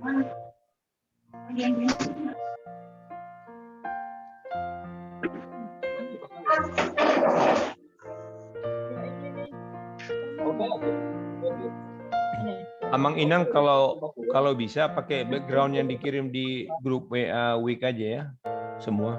Amang Inang kalau bisa pakai background yang dikirim di grup WA Week aja ya, semua.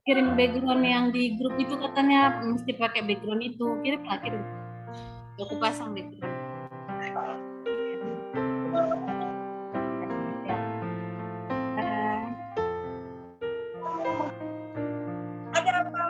kirim background yang di grup itu katanya mesti pakai background itu. Kirim. Aku pasang background. Ada apa?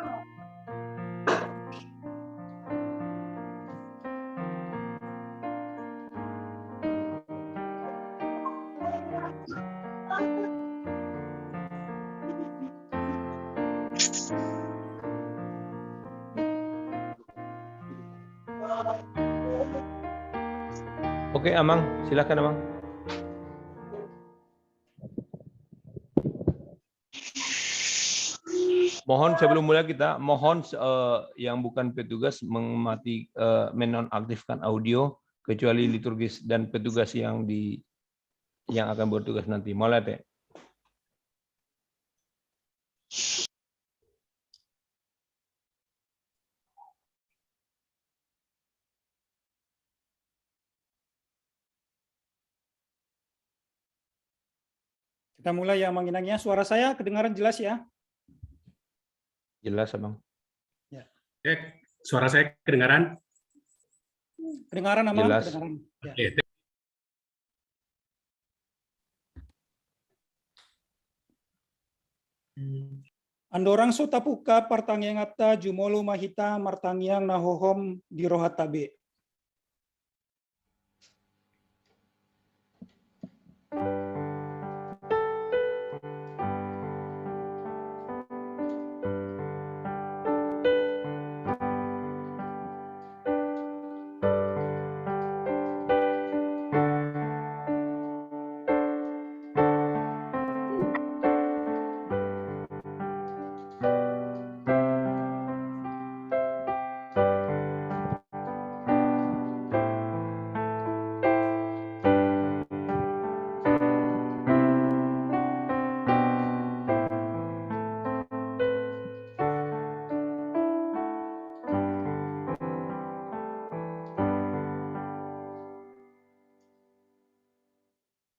Oke, Amang, silakan Amang. Mohon sebelum mulai kita mohon yang bukan petugas menonaktifkan audio kecuali liturgis dan petugas yang akan bertugas nanti. Mulai Teh. Kita mulai ya, Mang Inangnya. Suara saya kedengaran jelas ya? Jelas, Abang. Ya. Suara saya kedengaran? Kedengaran, Amang? Jelas. Kedengaran. Ya. Oke. Andorang so tapuka partangyang atta jumolo mahita martangyang nahohom di rohatabe.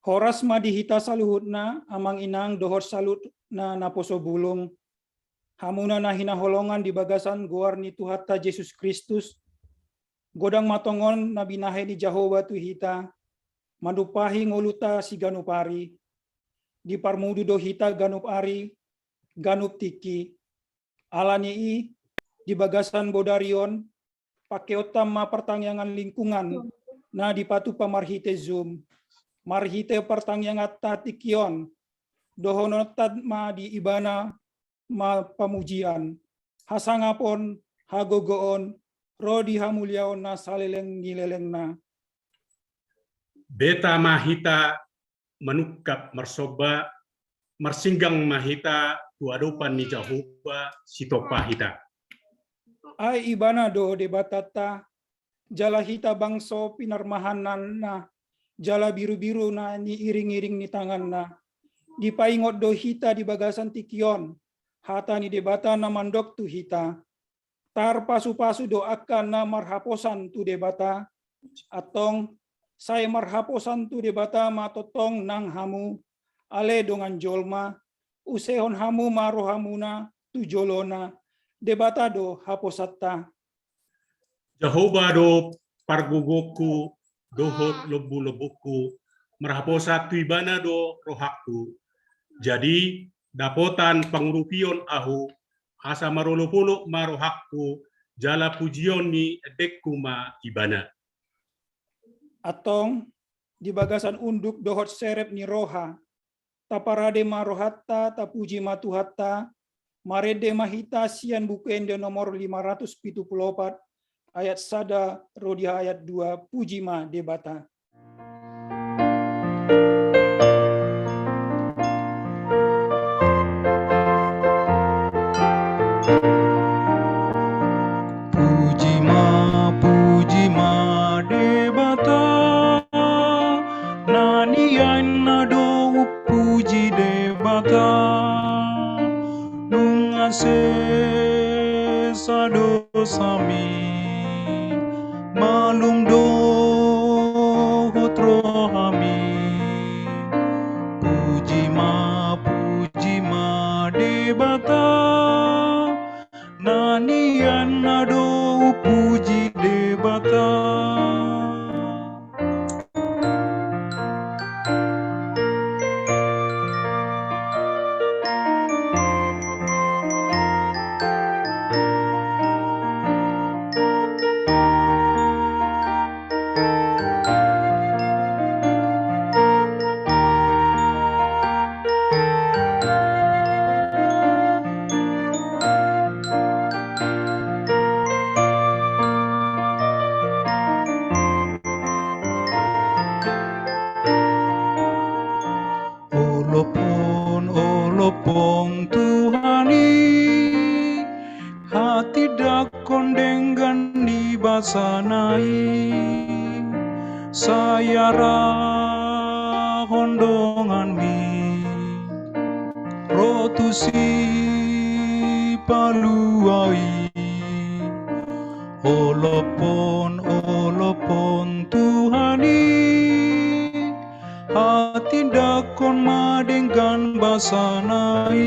Horas madihita saluhutna amang inang dohor salutna naposo bulung hamuna nahina holongan di bagasan guarni Tuhatta Yesus Kristus godang matongon nabinahe di Jehovah Tuhita madupahi ngoluta si ganupari di parmudu dohita ganup ari ganup tiki alanii di bagasan bodarion pakeotam ma pertangyangan lingkungan na di patu pamarhite zoom marhite pertangyangan tatikion dohonotad ma di ibana ma pamujian hasangapon hagogoon rodi hamulyaon na saleleng ngileleng na Beta mahita menukap mersoba mersinggang mahita tuadopan ni Jehovah sitopahita. ai ibana do debatata jala hita bangso pinarmahanan na jala biru-biru na ni iring-iring ni tangan na dipaingot do hita di bagasan tikion hata ni debata na mandok tu hita tar pasu-pasu do akan na marhaposan tu debata atong saya marhaposan tu debata matotong nang hamu ale dongan jolma usehon hamu marohamuna tu jolona debata do haposatta Jehovah do pargogoku dohot lebu-lebuku merhaposa tuibana do rohaku. Jadi dapotan pangurupion ahu asa marolopolo marohaku jala pujion ni edekuma ibana. atong di bagasan unduk dohot serep ni roha taparade marohatta tapuji matuhatta marede mahita sian buku ende nomor 574 ayat sada rodia ayat 2 puji ma debata. Puji ma debata nanian ado puji debata nungase sado sami malum do hotro hami puji ma debata nanian ado puji debata. Olopong Tuhani hati dakon dengan dibasanai sayara hondongan mi rotusi paluai olopon Tuhani hati dakon madenggan basanai.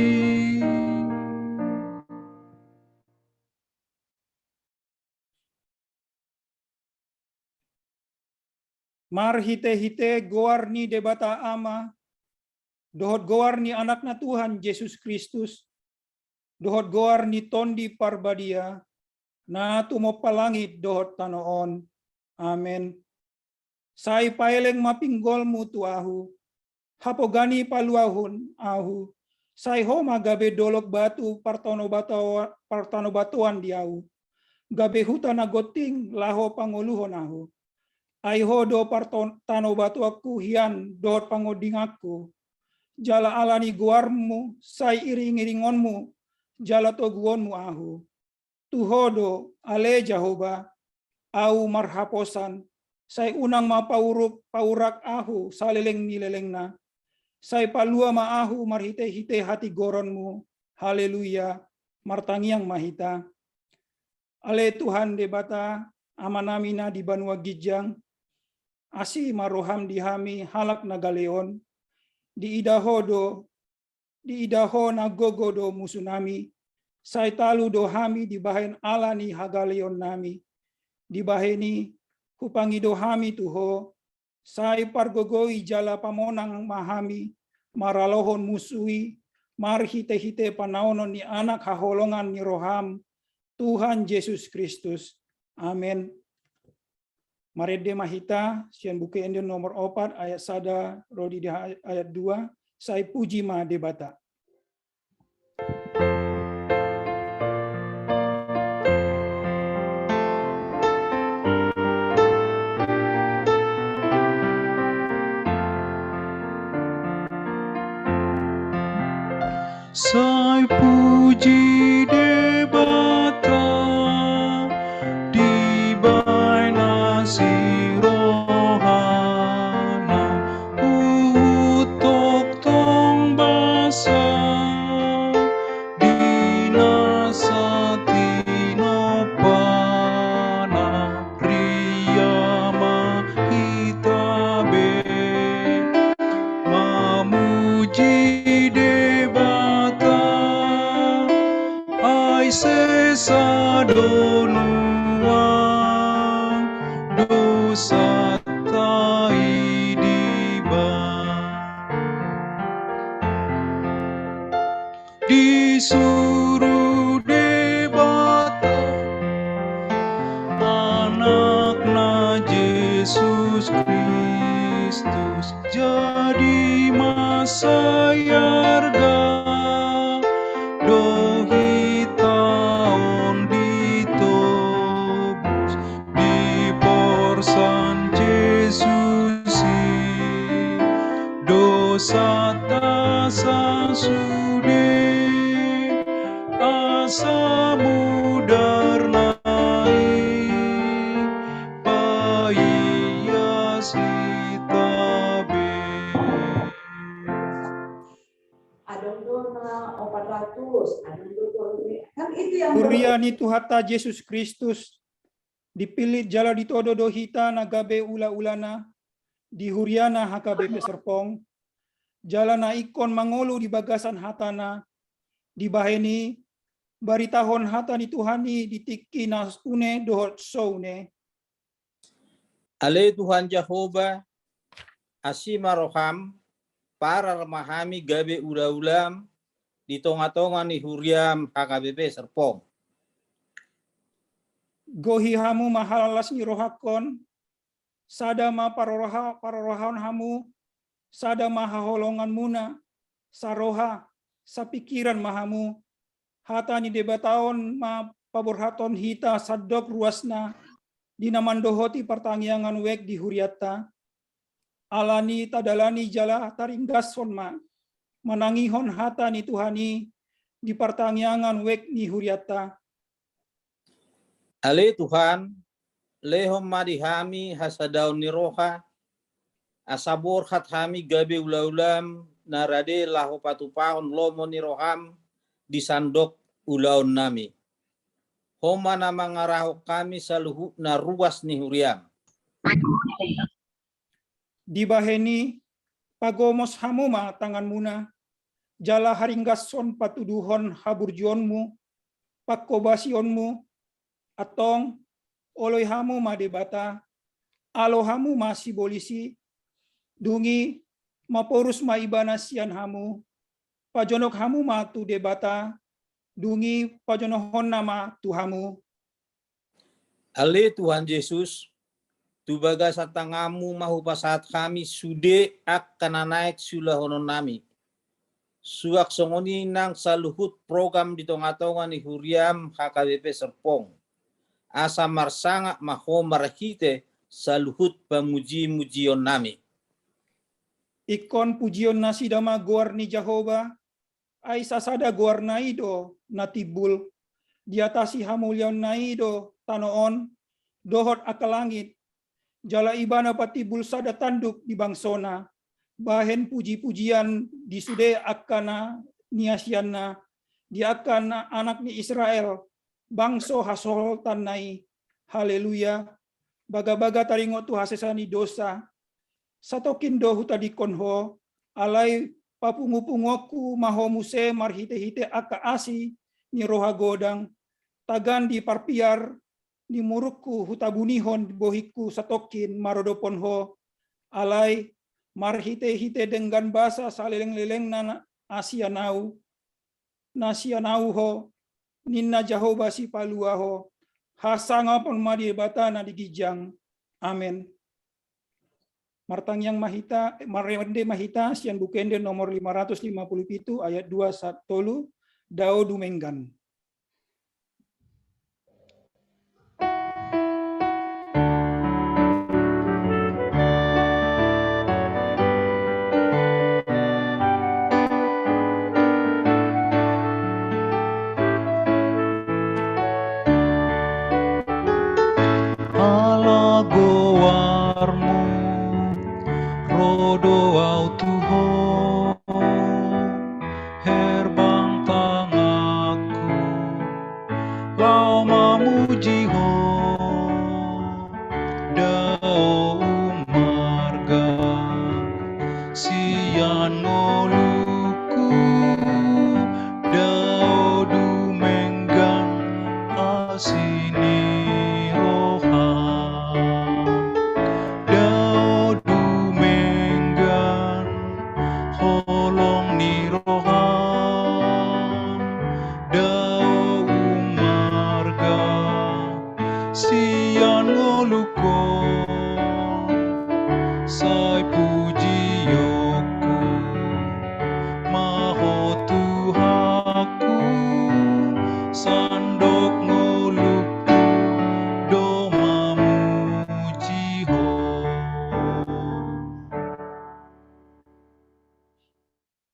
Mar hite-hite goarni debata ama dohot goarni anakna Tuhan Yesus Kristus dohot goarni tondi parbadia na tumo palangit dohot tanoon. Amen. Sai paeleng mapinggolmu tu ahu hapogani paluahun ahu sai homa gabe dolok batu partano batuan diau gabe hutana goting laho pangoluhon ahu aiho do partano batu aku hian dohot pangoding aku jala alani guarmu sai iring-iringonmu jala toguonmu ahu tuhodo ale Jehovah au marhaposan sai unang paurak ahu saleleng nilelengna sai palua ma ahu marhite-hite hati goronmu haleluya martangiang mahita ale Tuhan debata amanamina di Banua Gijang asi maroham dihami halak nagaleon di idaho nagogo do musunami sai talu do hami di bahen alani hagaleon nami di baheni hupangido hami tuho sai pargogoi jala pamonang mahami maralohon musui marhite-hite panaonon ni anak haholongan ni roham Tuhan Yesus Kristus. Amen. Marede mahita sian buku ende nomor 4 ayat sada rodi di ayat 2 sai puji ma debata. Sai puji debata di baina si rohana utok tong basa dinasa tinopana ria satai diba disuruh debata anakna Yesus Kristus jadi masayarga dohi taon ditobus di porsan Yesus dosa tasa sude asa mudernai paias itabe Adondona 400, kan itu yang Huriani Tuhata Yesus Kristus dipilih jala ditodo dohita nagabe ula-ulana di huriana hakabe peserpong jalana ikon mangolu di bagasan hatana di baheni baritahon hatani Tuhani ditiki nasune dohot soune. Ale Tuhan Jehovah asima roham para remahami gabe ula-ulam di tonga-tonga ni huriam HKBP Serpong. Gohi hamu mahalalas ni rohakon sadama parorahan hamu sadama haholongan muna saroha sapikiran mahamu hatani debataon ma paborhaton hita sadok ruasna dinamandohoti pertangyangan wek di huriata alani tadalani jala taringgason ma manangihon hatani Tuhani di pertangyangan wek ni huriata. Ale Tuhan lehom madihami hasadaun ni roha asabor hathami gabe ula-ulam narade laho patupahon lomo ni roham di sandok ulaun nami. Homa na mangaraho kami saluhu na ruas ni huriam. Di baheni pagomos hamuma tangan muna jala haringgason patuduhon haburjonmu pakobasionmu atong oloy hamu madebata alo hamu masih bolisi dungi maporus maibanasian hamu pajonok hamu matu debata dungi pajonohon nama tuhamu. Ale Tuhan Yesus tubaga sa tangamu mahupasat kami sude akan naik sulahonon nami. Suak songoni nang saluhut program di tonga-tonga ni huriam HKBP Serpong. Asa marsanga maho marhite saluhut pamuji-mujion nami. Ikon pujion nasi dama goar ni Jehovah ay sasada goar naido natibul diatasi hamulion naido tanoon dohot akalangit jala ibana patibul sada tanduk di bangsona bahen puji-pujian disude akana niasianna di akana anak ni Israel bangso hasol tanai haleluya baga-baga taringo tu hasesani dosa satokin dohu tadi konho alai papungu-pungoku maho muse marhite-hite aka asi ni roha godang tagan di parpiar ni murukku hutabunihon bohiku satokin marodoponho alai marhite-hite dengan basa saleleng-leleng na asianau nasianau ho ninna Jehovah si paluaho hasangapon madi batana digijang. Amen. Martangyang mahita marende mahita sian bukende nomor 557 ayat 2 tolu dao dumenggan. ala goarmu rodo au tuho herbang tangaku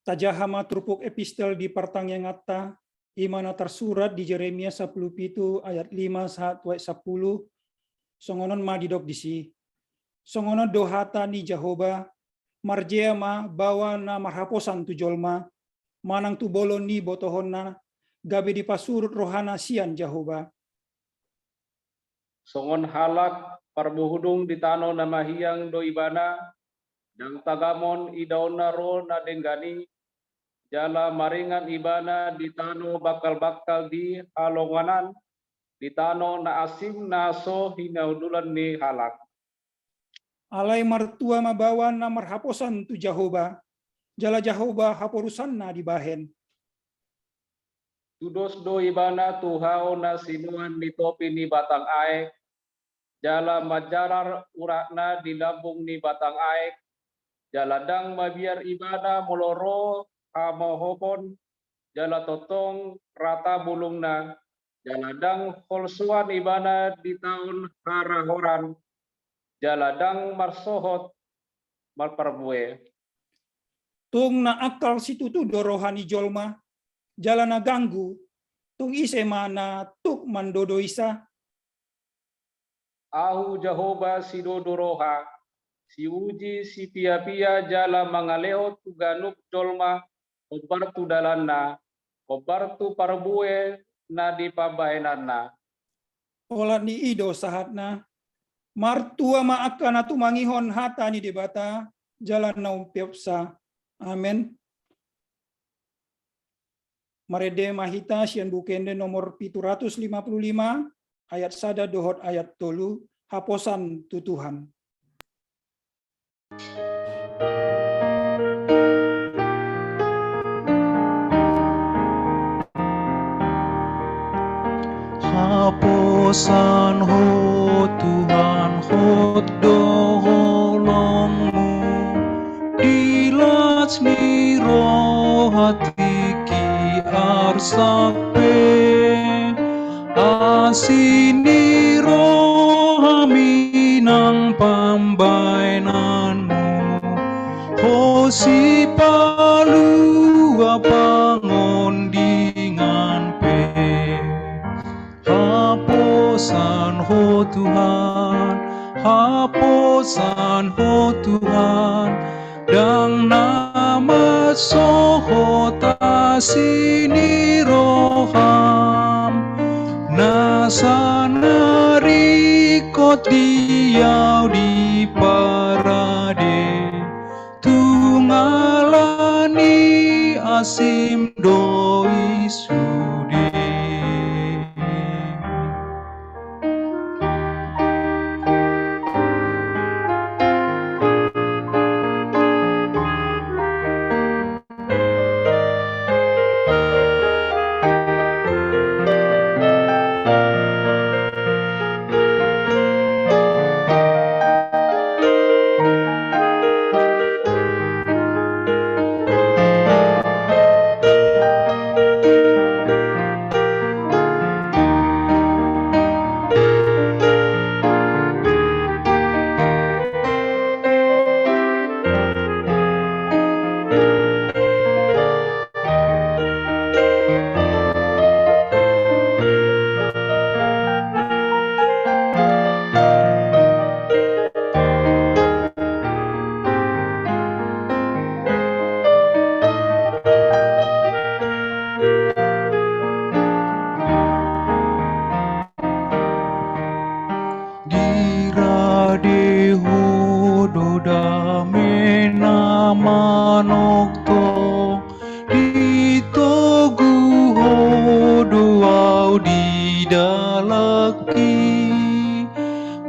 tajahama trupuk epistel di partang yang ngata, imana tersurat di Jeremia 17 ayat 5 saat 10, songonon ma didok disi. Songonon dohata ni Jehoba, marjea ma bawa na marhaposan tu jolma, manang tu bolon ni botohonna, gabe di pasurut rohana sian Jehoba. Songon halak parbuhudung di tano nama hiang do ibana, dang tagamon idauna ro na denggani, jala maringan ibana di tano bakal-bakal di halonganan, di tano na asim na so hinaudulan ni halak. Alai martua mabawa na marhaposan tu Jehoba, jala Jehoba haporusan na dibahen. Tudos do ibana tuhao na sinuan ni topi ni batang aek, jala majarar urakna di lambung ni batang aek, jala dang mabiar ibana moloro hamohopon, jala totong rata bulungna, jala dang holsuan ibana di tahun harahoran, jala dang marsohot marparbue. Tung na akal situ tu dorohani jolma, jala na ganggu, tung ise mana tuk mandodo isa. Ahu Jehoba si dodoroha, si uji si pia-pia jala mangaleo tu ganuk jolma, kobar tu dalanna, kobar tu parbue na di pabahenanna. Olat ni ido sahatna, martua ma akana tu mangihon hata ni debata, jalan na umpiopsa. Amen. Marede mahita sian bukende nomor 755 ayat sada dohot ayat tolu haposan tutuhan. Haposan ho Tuhan hot doholongmu, dilacmi rohati ki arsakpe, asini rohami nang pambainanmu, hosi palu apangon dingan pe. Haposan ho Tuhan, haposan ho Tuhan, dang nama sohot asini roham, nasanari kot diau di parade, tungalani asim doi sude.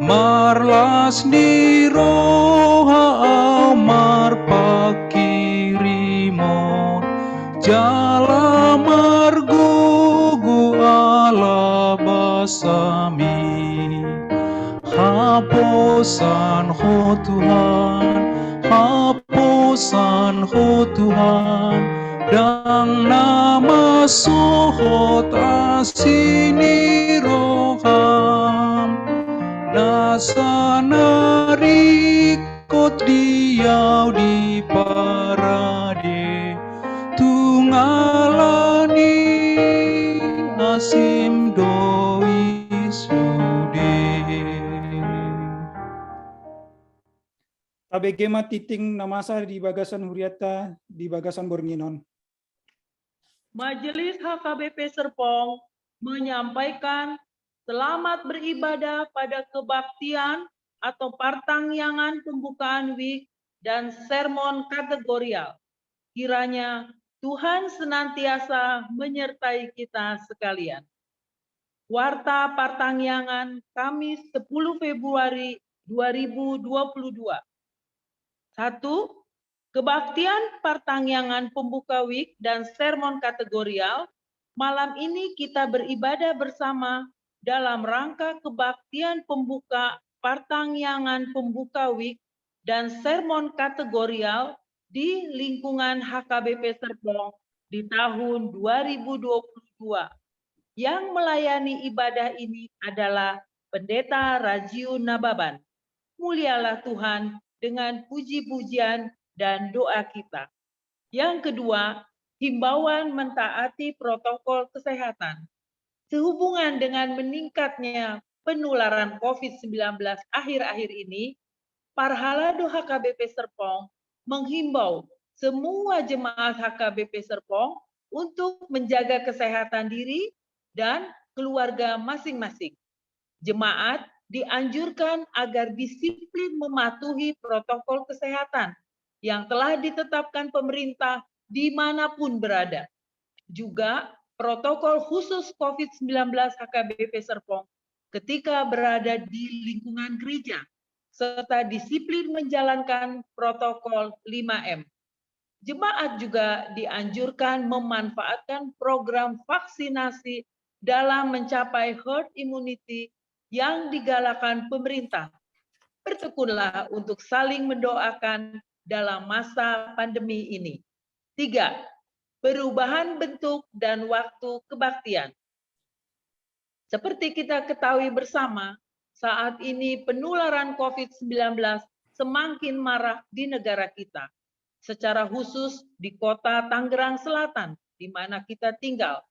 Marlas ni roha amar pakirimon, jala margogo ala basami. Haposan ho Tuhan, haposan ho Tuhan, dang nama sohot asini roham, nasanari kot diau di parade, Tabegema titing namasa di bagasan huriata di bagasan Bornginon. Majelis HKBP Serpong menyampaikan selamat beribadah pada kebaktian atau partangyangan pembukaan WIK dan sermon kategorial. Kiranya Tuhan senantiasa menyertai kita sekalian. Warta Partangyangan Kamis 10 Februari 2022. 1. Kebaktian Partangyangan Pembuka WIK dan sermon kategorial. Malam ini kita beribadah bersama dalam rangka kebaktian pembuka Partangyangan Pembuka WIK dan sermon kategorial di lingkungan HKBP Serpong di tahun 2022. Yang melayani ibadah ini adalah Pendeta Rajiu Nababan. Mulialah Tuhan dengan puji-pujian dan doa kita. Yang kedua, himbauan mentaati protokol kesehatan. Sehubungan dengan meningkatnya penularan COVID-19 akhir-akhir ini, Parhalado HKBP Serpong menghimbau semua jemaat HKBP Serpong untuk menjaga kesehatan diri dan keluarga masing-masing. Jemaat dianjurkan agar disiplin mematuhi protokol kesehatan yang telah ditetapkan pemerintah dimanapun berada. Juga protokol khusus COVID-19 HKBP Serpong ketika berada di lingkungan gereja, serta disiplin menjalankan protokol 5M. Jemaat juga dianjurkan memanfaatkan program vaksinasi dalam mencapai herd immunity yang digalakan pemerintah. Bertekunlah untuk saling mendoakan dalam masa pandemi ini. 3. Perubahan bentuk dan waktu kebaktian. Seperti kita ketahui bersama, saat ini penularan COVID-19 semakin marak di negara kita, secara khusus di kota Tangerang Selatan, di mana kita tinggal.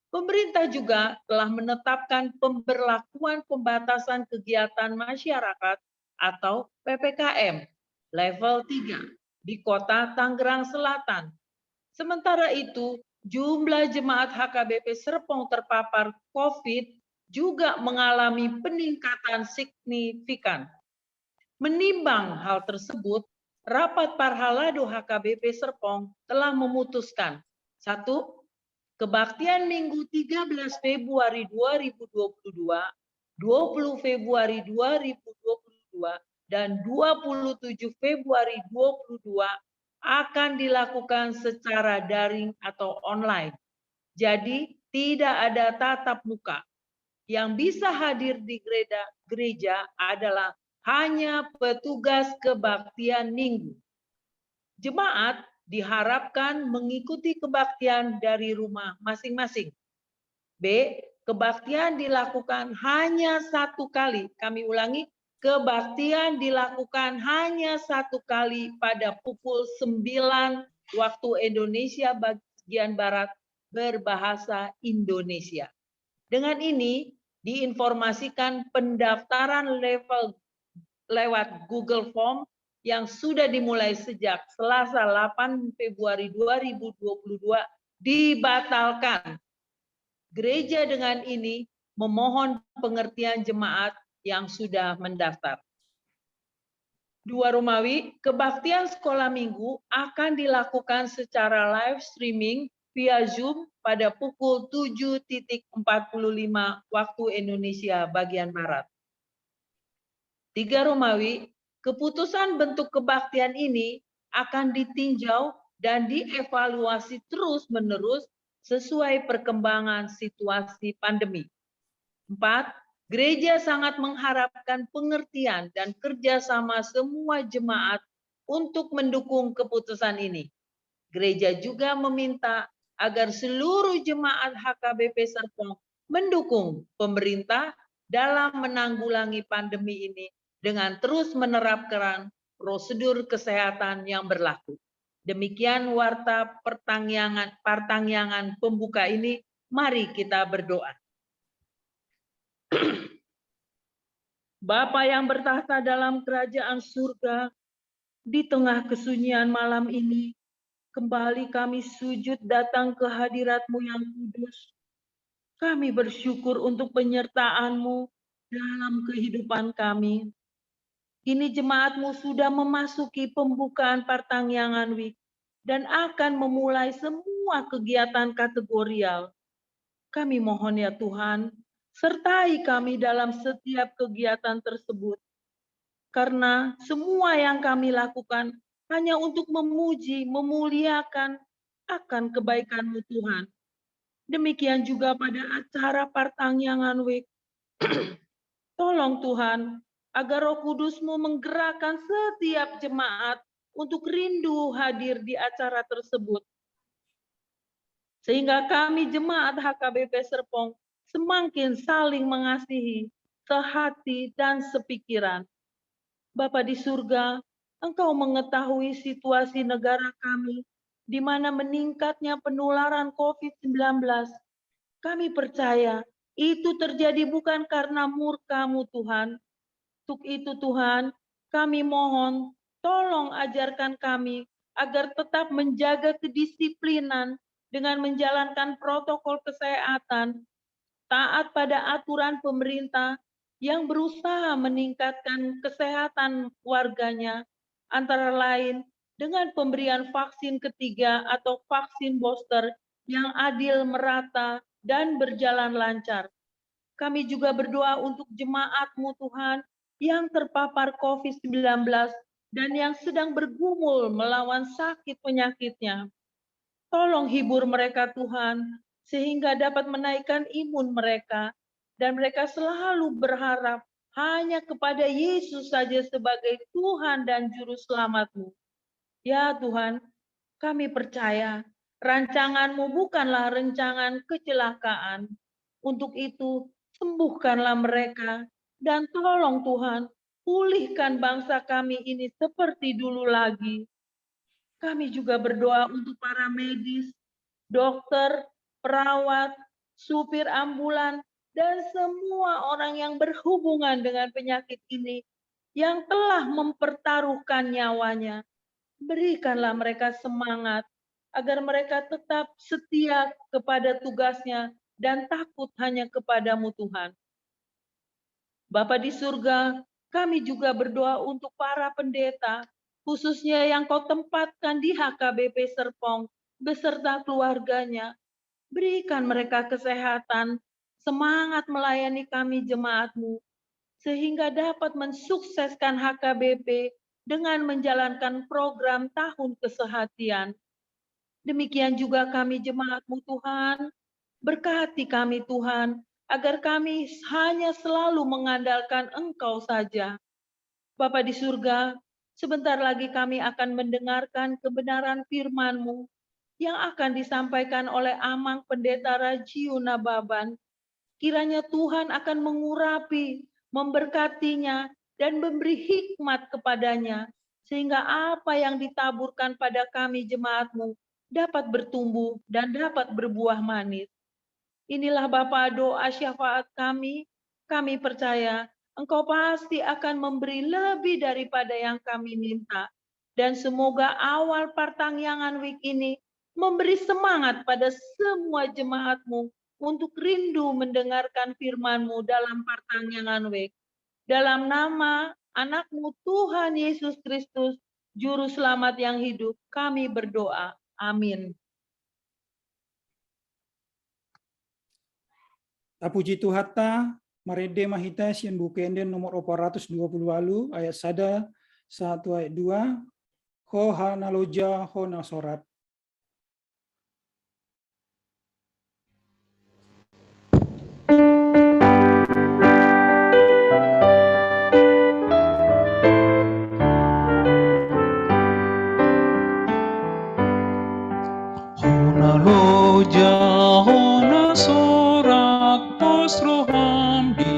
Pemerintah juga telah menetapkan pemberlakuan pembatasan kegiatan masyarakat atau PPKM level 3 di kota Tangerang Selatan. Sementara itu, jumlah jemaat HKBP Serpong terpapar COVID juga mengalami peningkatan signifikan. Menimbang hal tersebut, Rapat Parhalado HKBP Serpong telah memutuskan 1. Kebaktian Minggu 13 Februari 2022, 20 Februari 2022, dan 27 Februari 2022 akan dilakukan secara daring atau online. Jadi tidak ada tatap muka. Yang bisa hadir di gereja adalah hanya petugas kebaktian minggu. Jemaat diharapkan mengikuti kebaktian dari rumah masing-masing. B. Kebaktian dilakukan hanya satu kali. Kami ulangi, kebaktian dilakukan hanya satu kali pada pukul 9 waktu Indonesia bagian Barat berbahasa Indonesia. Dengan ini diinformasikan pendaftaran lewat Google Form yang sudah dimulai sejak Selasa 8 Februari 2022 dibatalkan. Gereja dengan ini memohon pengertian jemaat yang sudah mendaftar. 2 Romawi, kebaktian sekolah minggu akan dilakukan secara live streaming via Zoom pada pukul 7.45 waktu Indonesia bagian Barat. 3 Romawi, keputusan bentuk kebaktian ini akan ditinjau dan dievaluasi terus-menerus sesuai perkembangan situasi pandemi. 4. Gereja sangat mengharapkan pengertian dan kerjasama semua jemaat untuk mendukung keputusan ini. Gereja juga meminta agar seluruh jemaat HKBP Serpong mendukung pemerintah dalam menanggulangi pandemi ini dengan terus menerapkan prosedur kesehatan yang berlaku. Demikian warta partangyangan pembuka ini. Mari kita berdoa. Bapa yang bertahta dalam kerajaan surga, Di tengah kesunyian malam ini, kembali kami sujud datang ke hadirat-Mu yang kudus. Kami bersyukur untuk penyertaan-Mu dalam kehidupan kami. Kini jemaat-Mu sudah memasuki pembukaan Partangyangan Week dan akan memulai semua kegiatan kategorial. Kami mohon ya Tuhan, sertai kami dalam setiap kegiatan tersebut. Karena semua yang kami lakukan hanya untuk memuji, memuliakan akan kebaikan-Mu Tuhan. Demikian juga pada acara Partangyangan Week. Tolong Tuhan, agar Roh Kudus-Mu menggerakkan setiap jemaat untuk rindu hadir di acara tersebut. Sehingga kami jemaat HKBP Serpong semakin saling mengasihi, sehati dan sepikiran. Bapa di surga, Engkau mengetahui situasi negara kami, di mana meningkatnya penularan COVID-19. Kami percaya itu terjadi bukan karena murka-Mu Tuhan. Untuk itu Tuhan, kami mohon, tolong ajarkan kami agar tetap menjaga kedisiplinan dengan menjalankan protokol kesehatan, taat pada aturan pemerintah yang berusaha meningkatkan kesehatan warganya, antara lain dengan pemberian vaksin ketiga atau vaksin booster yang adil, merata, dan berjalan lancar. Kami juga berdoa untuk jemaat-Mu Tuhan yang terpapar COVID-19 dan yang sedang bergumul melawan sakit penyakitnya. Tolong hibur mereka Tuhan, sehingga dapat menaikkan imun mereka, dan mereka selalu berharap hanya kepada Yesus saja sebagai Tuhan dan Juru Selamat-Mu. Ya Tuhan, kami percaya rancangan-Mu bukanlah rancangan kecelakaan. Untuk itu, sembuhkanlah mereka, dan tolong Tuhan, pulihkan bangsa kami ini seperti dulu lagi. Kami juga berdoa untuk para medis, dokter, perawat, supir ambulan, dan semua orang yang berhubungan dengan penyakit ini yang telah mempertaruhkan nyawanya. Berikanlah mereka semangat agar mereka tetap setia kepada tugasnya dan takut hanya kepadamu Tuhan. Bapa di surga, kami juga berdoa untuk para pendeta, khususnya yang Kau tempatkan di HKBP Serpong beserta keluarganya. Berikan mereka kesehatan, semangat melayani kami jemaat-Mu, sehingga dapat mensukseskan HKBP dengan menjalankan program tahun kesehatian. Demikian juga kami jemaat-Mu Tuhan, berkati kami Tuhan, agar kami hanya selalu mengandalkan Engkau saja. Bapa di surga, sebentar lagi kami akan mendengarkan kebenaran firman-Mu yang akan disampaikan oleh Amang Pendeta Rajiu Nababan. Kiranya Tuhan akan mengurapi, memberkatinya, dan memberi hikmat kepadanya, sehingga apa yang ditaburkan pada kami jemaat-Mu dapat bertumbuh dan dapat berbuah manis. Inilah Bapa doa syafaat kami percaya Engkau pasti akan memberi lebih daripada yang kami minta. Dan semoga awal Partangyangan Week ini memberi semangat pada semua jemaat-Mu untuk rindu mendengarkan firman-Mu dalam Partangyangan Week. Dalam nama anak-Mu Tuhan Yesus Kristus, Juru Selamat yang hidup, kami berdoa. Amin. Tapuji Tuhata, Marede Mahita Sian Bukenden nomor 420 walu ayat 1 ayat 2, Ho Hanaloja Ho Nasorat. Honaloja hona sorak posroham di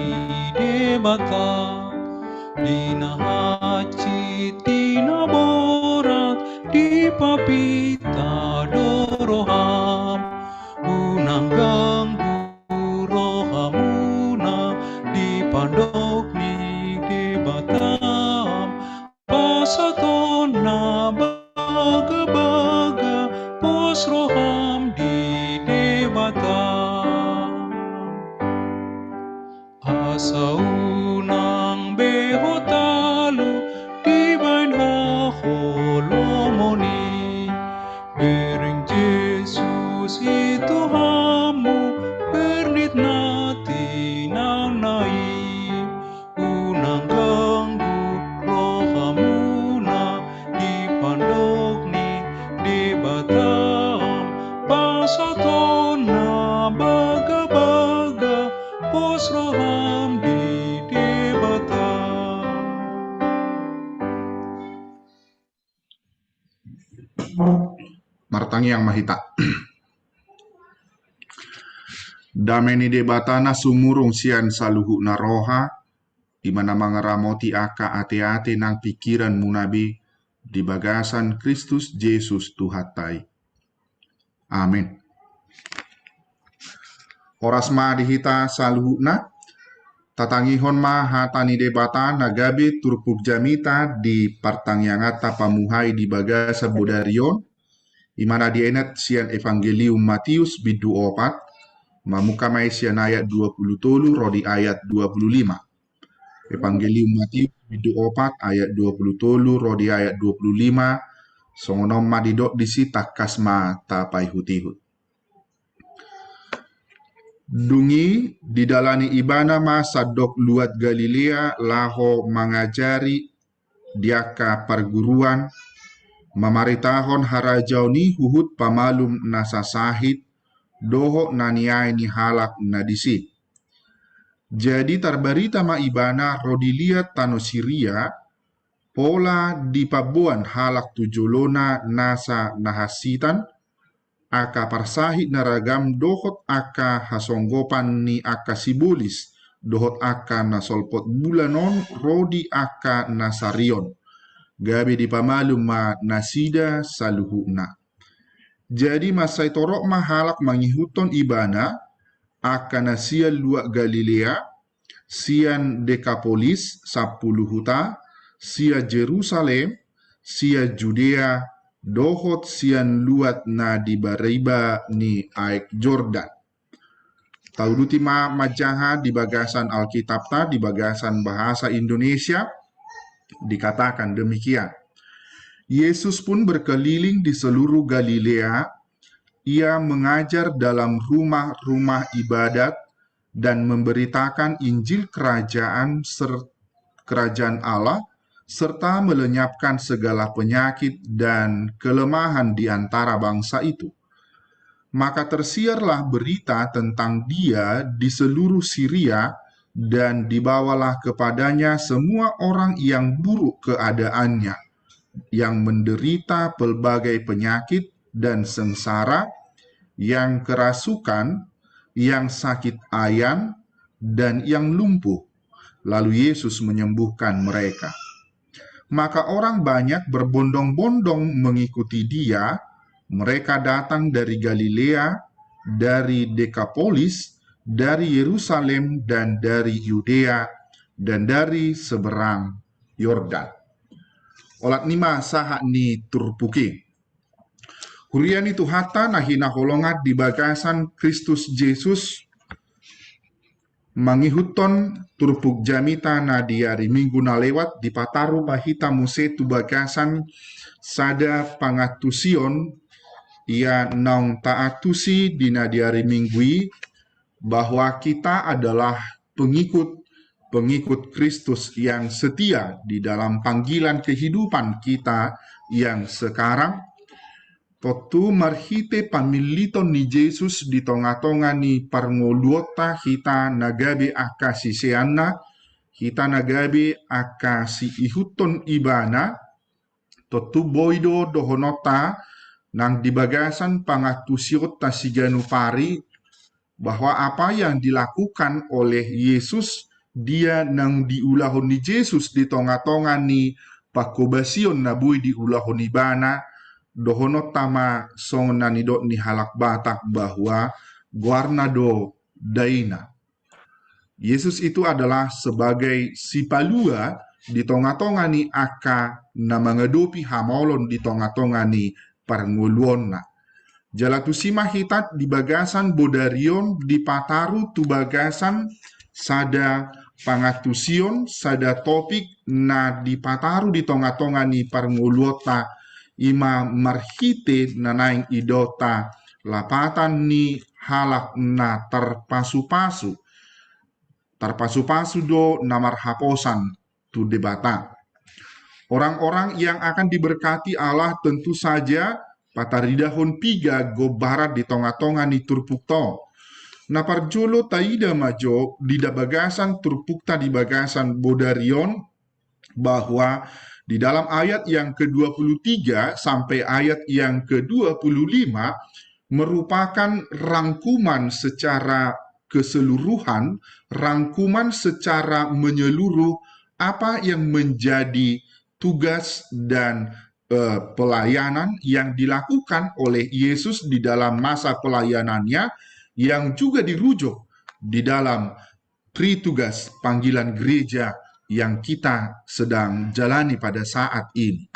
debata dina haci tina borat di papita doroham unang ganggu rohamuna di pandok ni debatam pasatona Martangi yang mahita. Dameni debatana sumurung sian saluhu naroha, di mana mangaramoti aka ate-ate nang pikiran munabi di bagasan Kristus Yesus Tuhatai. Amin. Horas ma dihita saluhu na, tatangihon ma hatani debata nagabe turpuk jamita di partangiyangata pamuhay di bagasa bodarion, imana dienet sian Evangelium Matius bidu 4, mamukamay sian ayat 23 rodi ayat 25. Evangelium Matius bidu 4 ayat 23 rodi ayat 25, songonom madidok disi takasma tapai hutihut. Dungi didalani ibana ma sadok luat Galilea laho mangajari diaka perguruan mamaritahon harajauni huhut pamalum nasa sahid doho naniai ni halak nadisi. Jadi tarbarita ma ibana rodiliat tano Siria pola di pabuan halak tujolona nasa nahasitan aka parsahid naragam dohot aka hasonggopan ni aka sibulis dohot aka nasolpot bulanon rodi aka nasarion gabe di pamalum ma nasida saluhuna. Jadi masai torok mahalak mangihuton ibana aka nasia luak Galilea sian Dekapolis 10 huta sia Jerusalem sia Judea dohot sian luat na di bariba ni aik Jordan. Tauduti ma majaha di bagasan Alkitab ta di bagasan bahasa Indonesia dikatakan demikian. Yesus pun berkeliling di seluruh Galilea. Ia mengajar dalam rumah-rumah ibadat dan memberitakan Injil kerajaan Allah serta melenyapkan segala penyakit dan kelemahan di antara bangsa itu. Maka tersiarlah berita tentang dia di seluruh Syria dan dibawalah kepadanya semua orang yang buruk keadaannya, yang menderita pelbagai penyakit dan sengsara, yang kerasukan, yang sakit ayan, dan yang lumpuh. Lalu Yesus menyembuhkan mereka. Maka orang banyak berbondong-bondong mengikuti dia. Mereka datang dari Galilea, dari Dekapolis, dari Yerusalem, dan dari Yudea, dan dari seberang Yordan. Olat nima saha ni turpuki. Huriani tuhata nahina holongat di bagasan Kristus Yesus mangihuton turpuk jamita na diari minggu na lewat di pataru mahita muse tu bagasan sada pangatusion ia naung taatusi di diari minggui bahwa kita adalah pengikut Kristus yang setia di dalam panggilan kehidupan kita yang sekarang. Potu marhite pamiliton ni Yesus di tonga-tonga ni parngoluota hita nagabe akasiseana, hita nagabe akasi ihuton ibana, totu boido dohonota nang dibagasan pangatusiot tasiganu pari, bahwa apa yang dilakukan oleh Yesus, dia nang diulahon ni Yesus di tonga-tonga ni pakobasion nabui diulahon ibana, dohonot tama song nanidot ni halak batak bahwa guarnado daina. Yesus itu adalah sebagai sipalua di tonga-tonga ni aka na mengedupi hamolon di tonga-tonga ni parnguluonna. Jalatusima hitat di bagasan bodarion di pataru tu bagasan sada pangatusion sada topik na di pataru di tonga-tonga ni parnguluota ima marhite nanaing idota lapatan ni halak na terpasu-pasu do namarhaposan tu debata. Orang-orang yang akan diberkati Allah tentu saja pataridahon piga go barat di tonga-tonga ni turpukto. Naparjolo taida majo di bagasan turpukta di bagasan bodarion bahwa Di dalam ayat yang ke-23 sampai ayat yang ke-25 merupakan rangkuman secara keseluruhan, rangkuman secara menyeluruh apa yang menjadi tugas dan pelayanan yang dilakukan oleh Yesus di dalam masa pelayanannya, yang juga dirujuk di dalam tritugas panggilan gereja yang kita sedang jalani pada saat ini.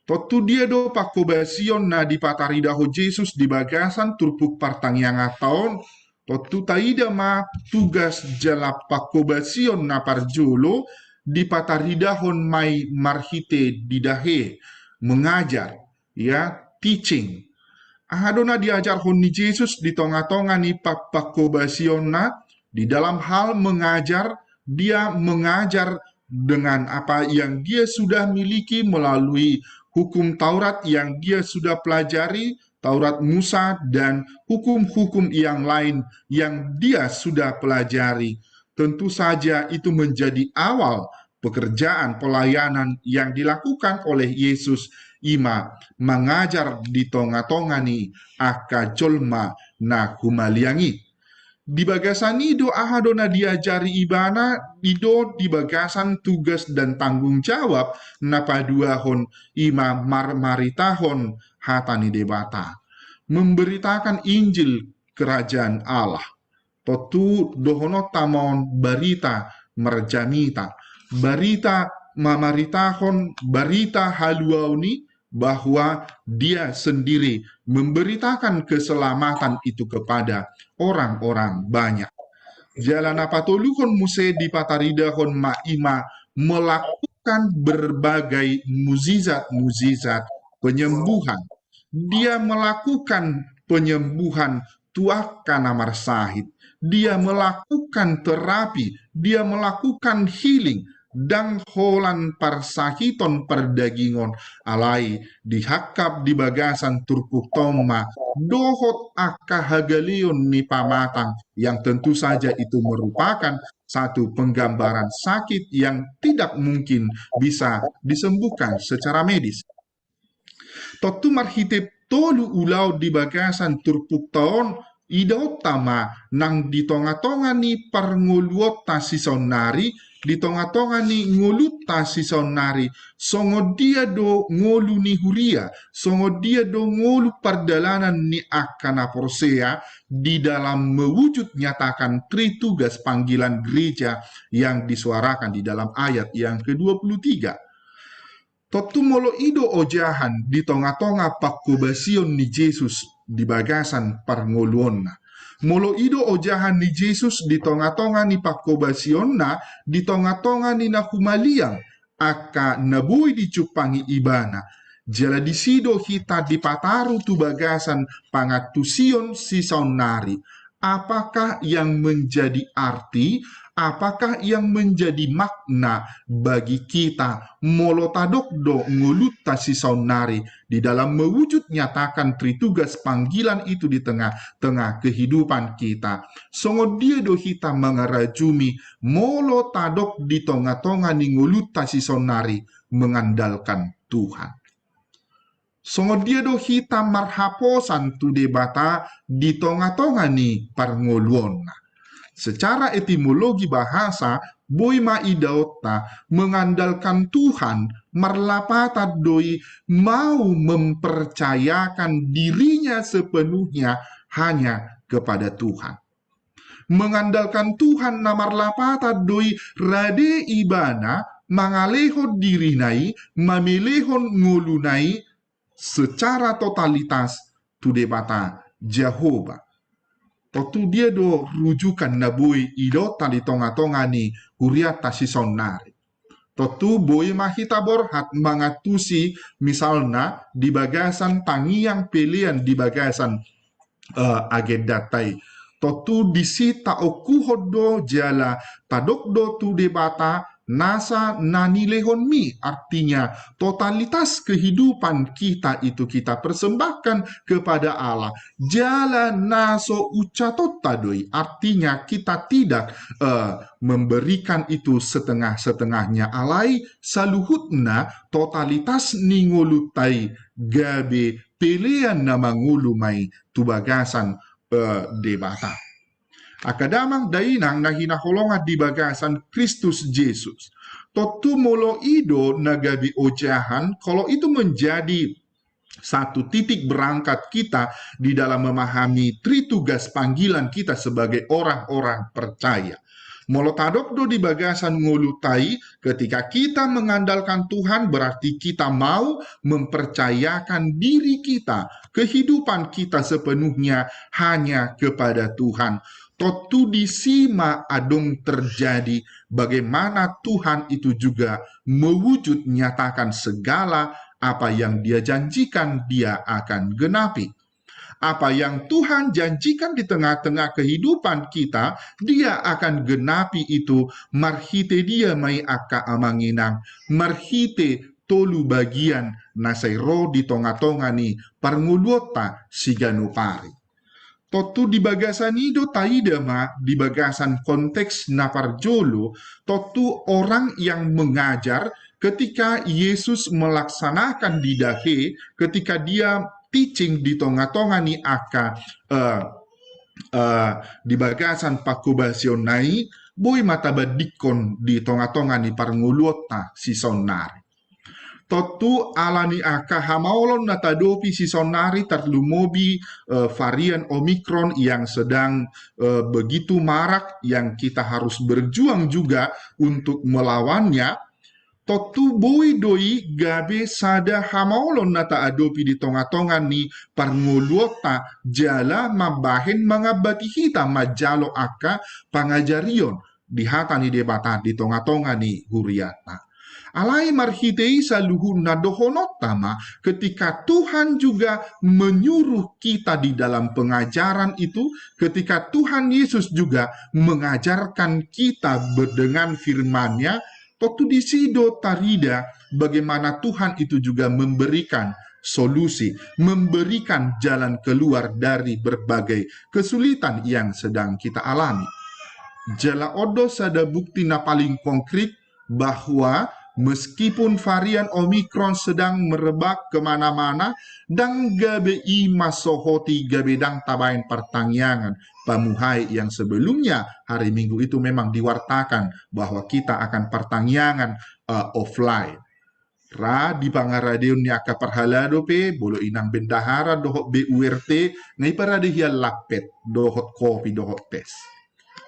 Totu dia do pakobasion na di pataridaho Jesus di bagasan turpuk partang yang ataon, totu taida ma tugas jala pakobasion na parjolo di pataridahon mai marhite didahe, mengajar, ya, teaching. Ahadona diajar honi Jesus di tonga-tonga ni pakobasion na di dalam hal mengajar. Dia mengajar dengan apa yang dia sudah miliki melalui hukum Taurat yang dia sudah pelajari, Taurat Musa, dan hukum-hukum yang lain yang dia sudah pelajari. Tentu saja itu menjadi awal pekerjaan pelayanan yang dilakukan oleh Yesus ima mengajar di tonga-tonga ni aka jolma na humaliangi. Di bagasan ido ahadona diajari ibana ido di bagasan tugas dan tanggung jawab napaduahon ima maritahon hatani debata, memberitakan Injil kerajaan Allah. Totu dohono tamon barita merjamita, barita mamaritahon barita haluauni, bahwa dia sendiri memberitakan keselamatan itu kepada orang-orang banyak. Jalan apatolukon muse di pataridahon ma'ima melakukan berbagai muzizat-muzizat penyembuhan. Dia melakukan penyembuhan tuaka namar sahid. Dia melakukan terapi, dia melakukan healing, dan holan parsahiton perdagingon alai dihakap di bagasan turpuk toma dohot akahagalion ni pamatang, yang tentu saja itu merupakan satu penggambaran sakit yang tidak mungkin bisa disembuhkan secara medis. Totu marhitip tolu ulau di bagasan turpuk taon idotama nang di tonga-tonga ni parnguluota sisonari, di tonga-tonga ni nguluta sisonari, songo dia do ngolu ni huria, songo dia do ngolu perdalanan ni akana porsea, di dalam mewujud nyatakan tritugas panggilan gereja yang disuarakan di dalam ayat yang ke-23. Totu molo ido ojahan di tonga-tonga pakobasion ni Jesus di bagasan parngoluonna. Molo ido ojahan ni Jesus di tonga-tonga ni pakobasionna, di tonga-tonga ni nahumaliang, aka nabui dicupangi ibana. Jala disido kita dipataru tu bagasan pangatusion sisaunari. Apakah yang menjadi arti, apakah yang menjadi makna bagi kita molotadokdo nguluta sisaunari di dalam mewujud nyatakan tritugas panggilan itu di tengah-tengah kehidupan kita. Songo dia do kita mengerajumi molotadok di tonga-tonga ni nguluta sisaunari mengandalkan Tuhan. Songo dia do hita marhaposan tu debata di tonga-tonga ni parngoluonna. Secara etimologi bahasa, boy maidaota mengandalkan Tuhan, marlapata doi mau mempercayakan dirinya sepenuhnya hanya kepada Tuhan. Mengandalkan Tuhan na marlapata doi rade ibana mangalehon dirinai, mamilehon ngulunai, secara totalitas tu debata Jehovah. Totu dia do rujukan nabui idota di tonga-tonga ni huriata sisonari. Totu boy mahita borhat mangatusi misalna di bagasan tangiang pilihan di bagasan agedatai. Totu disita okuhodo jala tadokdo tu debata nasa nanilehon mi, artinya totalitas kehidupan kita itu kita persembahkan kepada Allah. Jala naso ucatot tadoi, artinya kita tidak memberikan itu setengah-setengahnya. Alai saluhutna totalitas ningolutai gabe pelean nama ngulumai tubagasan debata. Akadamang dainang nahinaholongan di bagasan Kristus Yesus. Totu molo ido nagabi ojahan, kalau itu menjadi satu titik berangkat kita di dalam memahami tritugas panggilan kita sebagai orang-orang percaya. Molotadokdo di bagasan ngolutai, ketika kita mengandalkan Tuhan berarti kita mau mempercayakan diri kita, kehidupan kita sepenuhnya hanya kepada Tuhan. Totu disima adong terjadi bagaimana Tuhan itu juga mewujud nyatakan segala apa yang dia janjikan dia akan genapi. Apa yang Tuhan janjikan di tengah-tengah kehidupan kita, dia akan genapi itu. Marhite dia mai aka amanginang, marhite tolu bagian nasai ro di tonga-tongani parnguluota siganupari. Totu di bagasan ido taidama di bagasan konteks naparjolo, totu orang yang mengajar ketika Yesus melaksanakan didahe, ketika dia teaching di tonga-tongani aka di bagasan pakubasionai, boy matabadikon di tonga-tongani parnguluota si sonari. Totu alani aka hamaolon natadopi si sonari terlumobi varian Omikron yang sedang begitu marak, yang kita harus berjuang juga untuk melawannya. Totu boy doi gabe sada hamaolon nata adopi di tonga-tongan ni parnguluota jala mabahen mangabati hita majalo aka pangajarion dihatani debata di tonga-tongan ni huriata. Alai marhitei saluhun nadohonotama, ketika Tuhan juga menyuruh kita di dalam pengajaran itu, ketika Tuhan Yesus juga mengajarkan kita dengan firman-Nya, totu disido tarida bagaimana Tuhan itu juga memberikan solusi, memberikan jalan keluar dari berbagai kesulitan yang sedang kita alami. Jala odos ada bukti na paling konkret bahwa meskipun varian Omikron sedang merebak kemana-mana, dan gabe masohoti gabe dang tabain pertangyangan pamuhai yang sebelumnya hari Minggu itu memang diwartakan bahwa kita akan pertangyangan offline. Ra di pangaradeon ni aka perhalado pe bolo inang bendahara dohot BURT ngai paradihia lapet dohot kopi dohot tes.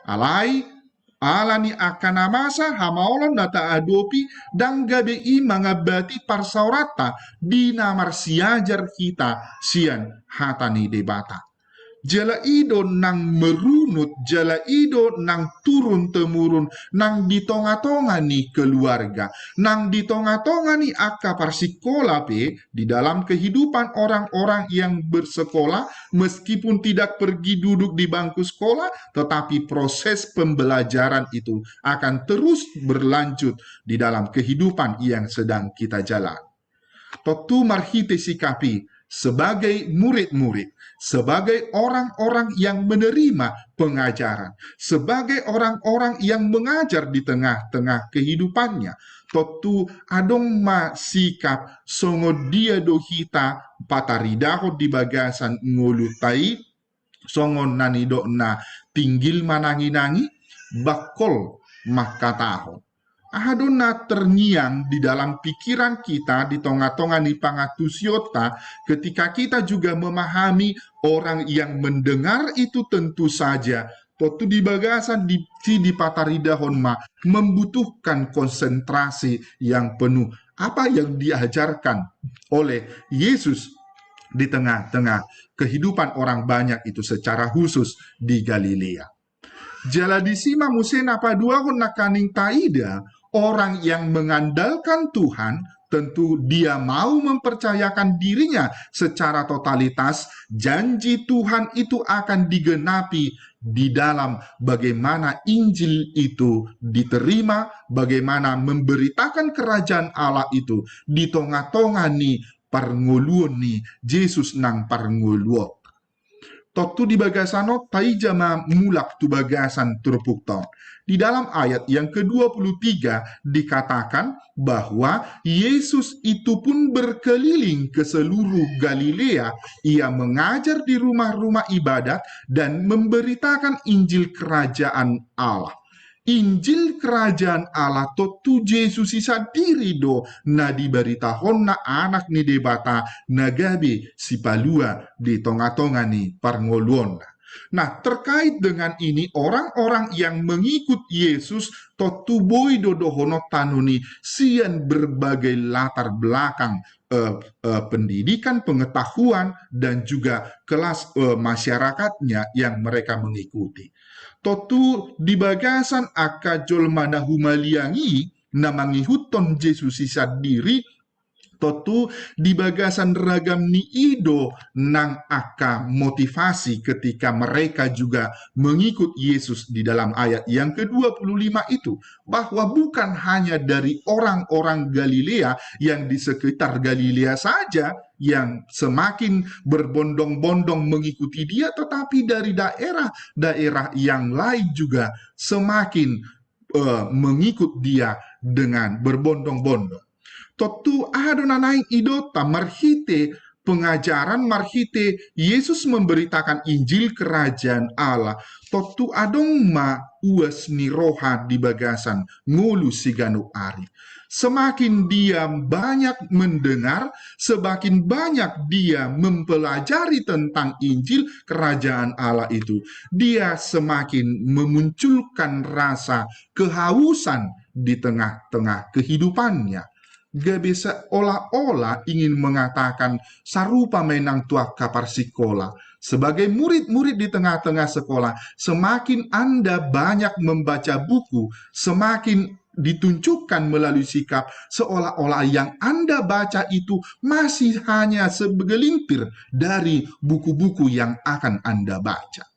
Alai alani akan amasa hamaolon data adopi dan gabe mangabati parsaurata di namar siajar kita sian hatani debata. Jala ido nang merunut, jala ido nang turun-temurun, nang di tonga-tonga ni keluarga, nang di tonga-tonga ni aka parsikola pe, di dalam kehidupan orang-orang yang bersekolah, meskipun tidak pergi duduk di bangku sekolah, tetapi proses pembelajaran itu akan terus berlanjut di dalam kehidupan yang sedang kita jalan. Totu marhite sikapi sebagai murid-murid, sebagai orang-orang yang menerima pengajaran, sebagai orang-orang yang mengajar di tengah-tengah kehidupannya. Totu adong ma sikap songo dia dohita pataridaho di bagasan ngulutai, songo nanido na tinggil manangi-nangi, bakol makataho. Ahadona terngiang di dalam pikiran kita di tonga-tonga ni pangatusiota ketika kita juga memahami orang yang mendengar itu tentu saja totu di bagasan di pataridahon ma membutuhkan konsentrasi yang penuh. Apa yang diajarkan oleh Yesus di tengah-tengah kehidupan orang banyak itu secara khusus di Galilea. Jala disima musena paduahon nakaning taida. Orang yang mengandalkan Tuhan, tentu dia mau mempercayakan dirinya secara totalitas, janji Tuhan itu akan digenapi di dalam bagaimana Injil itu diterima, bagaimana memberitakan kerajaan Allah itu di tengah-tengah ni parngoluon ni Yesus nang parngoluot. Totu di bagasano tai jama mulak tu bagasan turpukton. Di dalam ayat yang ke-23 dikatakan bahwa Yesus itu pun berkeliling ke seluruh Galilea. Ia mengajar di rumah-rumah ibadat dan memberitakan Injil kerajaan Allah. Injil kerajaan Allah totu Yesus isa diri do na diberitakan na anak ni debata nagabi si palua di tonga-tonga ni parngoluon. Nah, terkait dengan ini orang-orang yang mengikut Yesus totu boy dodohono tanuni sian berbagai latar belakang pendidikan, pengetahuan dan juga kelas masyarakatnya yang mereka mengikuti. Totu di bagasan aka jolmana humaliangi na mangihuton Yesus isa diri totu di bagasan ragam ni ido nang aka motivasi ketika mereka juga mengikut Yesus di dalam ayat yang ke-25 itu, bahwa bukan hanya dari orang-orang Galilea yang di sekitar Galilea saja yang semakin berbondong-bondong mengikuti dia, tetapi dari daerah-daerah yang lain juga semakin mengikut dia dengan berbondong-bondong. Totu adonanaing idota marhite pengajaran marhite Yesus memberitakan Injil kerajaan Allah. Totu adong ma uas ni roha di bagasan ngulu siganu ari. Semakin dia banyak mendengar, semakin banyak dia mempelajari tentang Injil kerajaan Allah itu, dia semakin memunculkan rasa kehausan di tengah-tengah kehidupannya. Gak bisa olah-olah ingin mengatakan sarupa menang tua kapar sekolah. Sebagai murid-murid di tengah-tengah sekolah, semakin Anda banyak membaca buku, semakin ditunjukkan melalui sikap seolah-olah yang Anda baca itu masih hanya segelintir dari buku-buku yang akan Anda baca.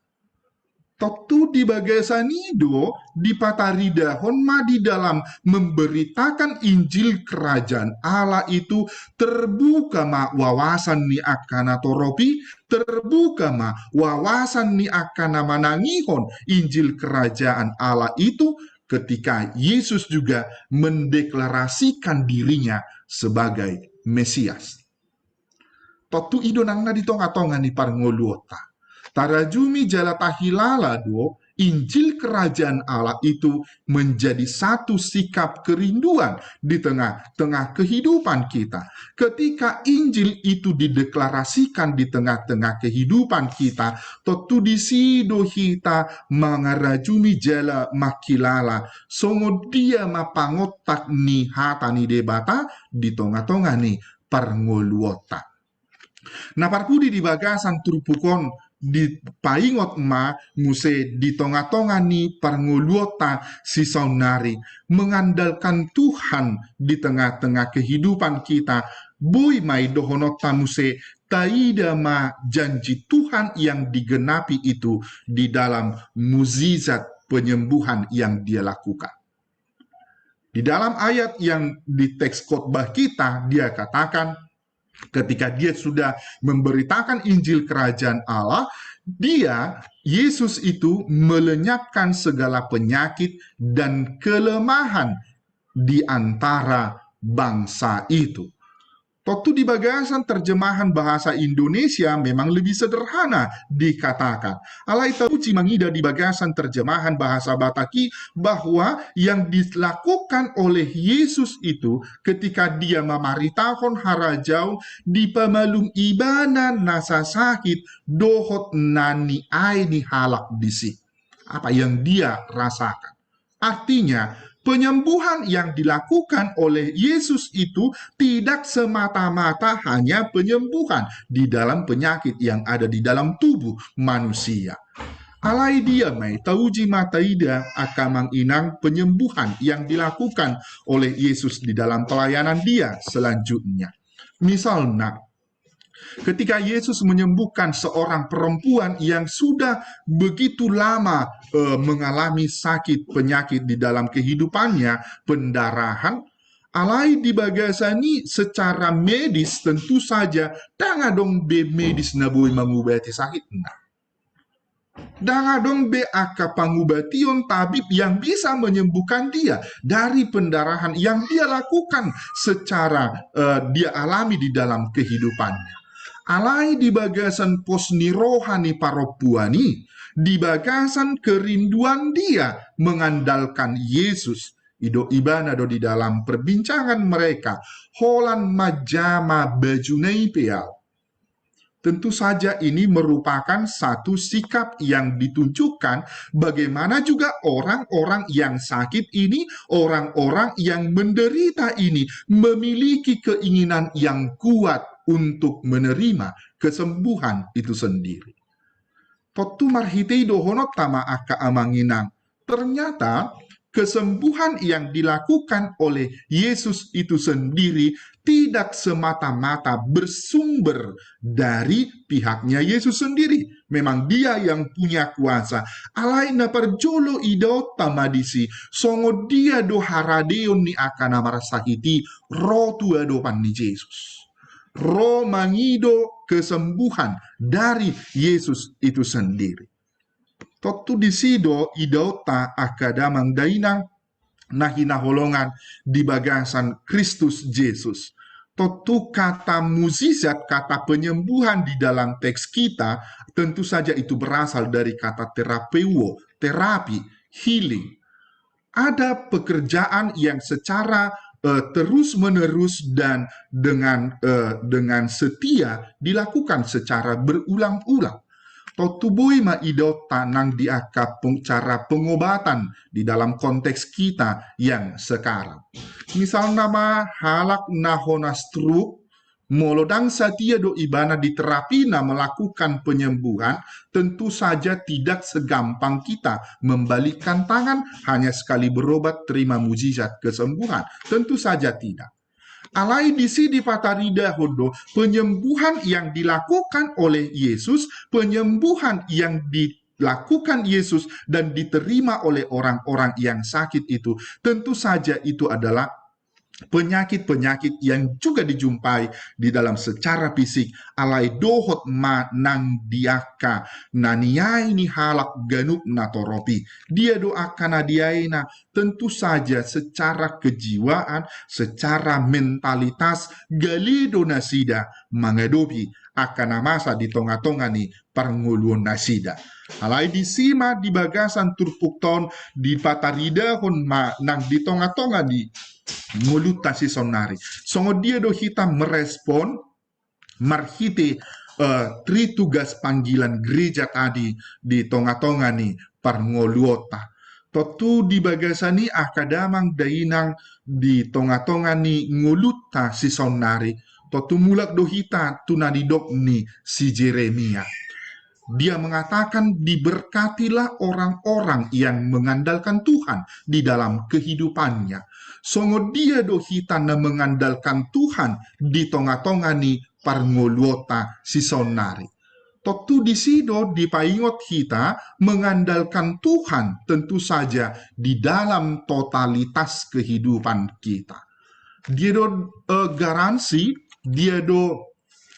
Totu di bagasanido di pataridahon ma di dalam memberitakan Injil kerajaan Allah itu terbuka ma wawasan ni akana toropi, terbuka ma wawasan ni akana manangihon Injil kerajaan Allah itu ketika Yesus juga mendeklarasikan dirinya sebagai Mesias. Totu idonangna di tonga-tonga ni parngoluota. Tarajumi jalata hilala do, Injil kerajaan Allah itu menjadi satu sikap kerinduan di tengah-tengah kehidupan kita. Ketika Injil itu dideklarasikan di tengah-tengah kehidupan kita, totu disido hita mangarajumi jala makilala, songo dia mapangotak ni hata ni debata di tonga-tonga ni parngoluota. Nah parpudi di bagasan turupukon di paingot ma muse di tonga-tonga ni parngoluota si saunari mengandalkan Tuhan di tengah-tengah kehidupan kita. Bui mai dohonota muse taida ma janji Tuhan yang digenapi itu di dalam mukjizat penyembuhan yang dia lakukan. Di dalam ayat yang di teks khotbah kita, dia katakan ketika dia sudah memberitakan Injil kerajaan Allah, Yesus itu melenyapkan segala penyakit dan kelemahan di antara bangsa itu. Totu di bagasan terjemahan bahasa Indonesia memang lebih sederhana dikatakan. Alai tauci mangida di bagasan terjemahan bahasa Bataki bahwa yang dilakukan oleh Yesus itu ketika dia memaritahon harajau di pemalum ibana nasa sakit dohot nani aini halak disi. Apa yang dia rasakan. Artinya, penyembuhan yang dilakukan oleh Yesus itu tidak semata-mata hanya penyembuhan di dalam penyakit yang ada di dalam tubuh manusia. Alai dia mai tauji mataida akamang inang penyembuhan yang dilakukan oleh Yesus di dalam pelayanan dia selanjutnya. Misalnya, Ketika Yesus menyembuhkan seorang perempuan yang sudah begitu lama mengalami sakit penyakit di dalam kehidupannya, pendarahan, alai di bagasani secara medis tentu saja dong be medis na boy mengobati sakit nah. Dong be aka pangubation tabib yang bisa menyembuhkan dia dari pendarahan yang dia lakukan secara dia alami di dalam kehidupannya. Alai di bagasan posni rohani paropuani, di bagasan kerinduan dia mengandalkan Yesus. Ido ibana do di dalam perbincangan mereka, holan majama bajunai peal. Tentu saja ini merupakan satu sikap yang ditunjukkan bagaimana juga orang-orang yang sakit ini, orang-orang yang menderita ini memiliki keinginan yang kuat untuk menerima kesembuhan itu sendiri. Totu marhitei dohonot tama aka amanginang. Ternyata kesembuhan yang dilakukan oleh Yesus itu sendiri tidak semata-mata bersumber dari pihaknya Yesus sendiri. Memang dia yang punya kuasa. Alaina perjolo idot tamadisi. Songo dia do haradeon ni akana marasahiti rotu adopan ni Yesus. Roh mangido kesembuhan dari Yesus itu sendiri. Totu disido idota akadamang dainang nahinaholongan di bagasan Kristus Yesus. Totu kata mukjizat, kata penyembuhan di dalam teks kita, tentu saja itu berasal dari kata terapeuo, terapi, healing. Ada pekerjaan yang secara terus-menerus dan dengan setia dilakukan secara berulang-ulang. Totubui ma idota nang diaka cara pengobatan di dalam konteks kita yang sekarang. Misal nama halak nahona stroke, molodang satia do ibana diterapi na melakukan penyembuhan, tentu saja tidak segampang kita membalikkan tangan hanya sekali berobat terima mukjizat kesembuhan. Tentu saja tidak. Alai di sini patarida hodo, penyembuhan yang dilakukan oleh Yesus, penyembuhan yang dilakukan Yesus dan diterima oleh orang-orang yang sakit itu, tentu saja itu adalah penyakit-penyakit yang juga dijumpai di dalam secara fisik. Alai dohot ma nang diaka naniai ni halak ganuk natoropi. Dia doakan diaina tentu saja secara kejiwaan, secara mentalitas galido nasida mangadopi akan masa di tonga-tonga ni parnguluan nasida. Alai di sima di bagasan turpukton di patarida hon ma nang di tonga-tonga di mulut tasi sonari. Songo dia do kita merespon marhite tri tugas panggilan gereja tadi di tonga-tonga ni parngoluota. Totu di bagasani akadamang dainang di tonga-tonga ni ngulut tasi sonari. Totu mulak do hita tunanidok ni si Jeremia. Dia mengatakan diberkatilah orang-orang yang mengandalkan Tuhan di dalam kehidupannya. Songo dia do hitana mengandalkan Tuhan di tonga-tonga ni parngoluota si sonari. Totu di sido dipaingot kita mengandalkan Tuhan tentu saja di dalam totalitas kehidupan kita. Dia do garansi, dia do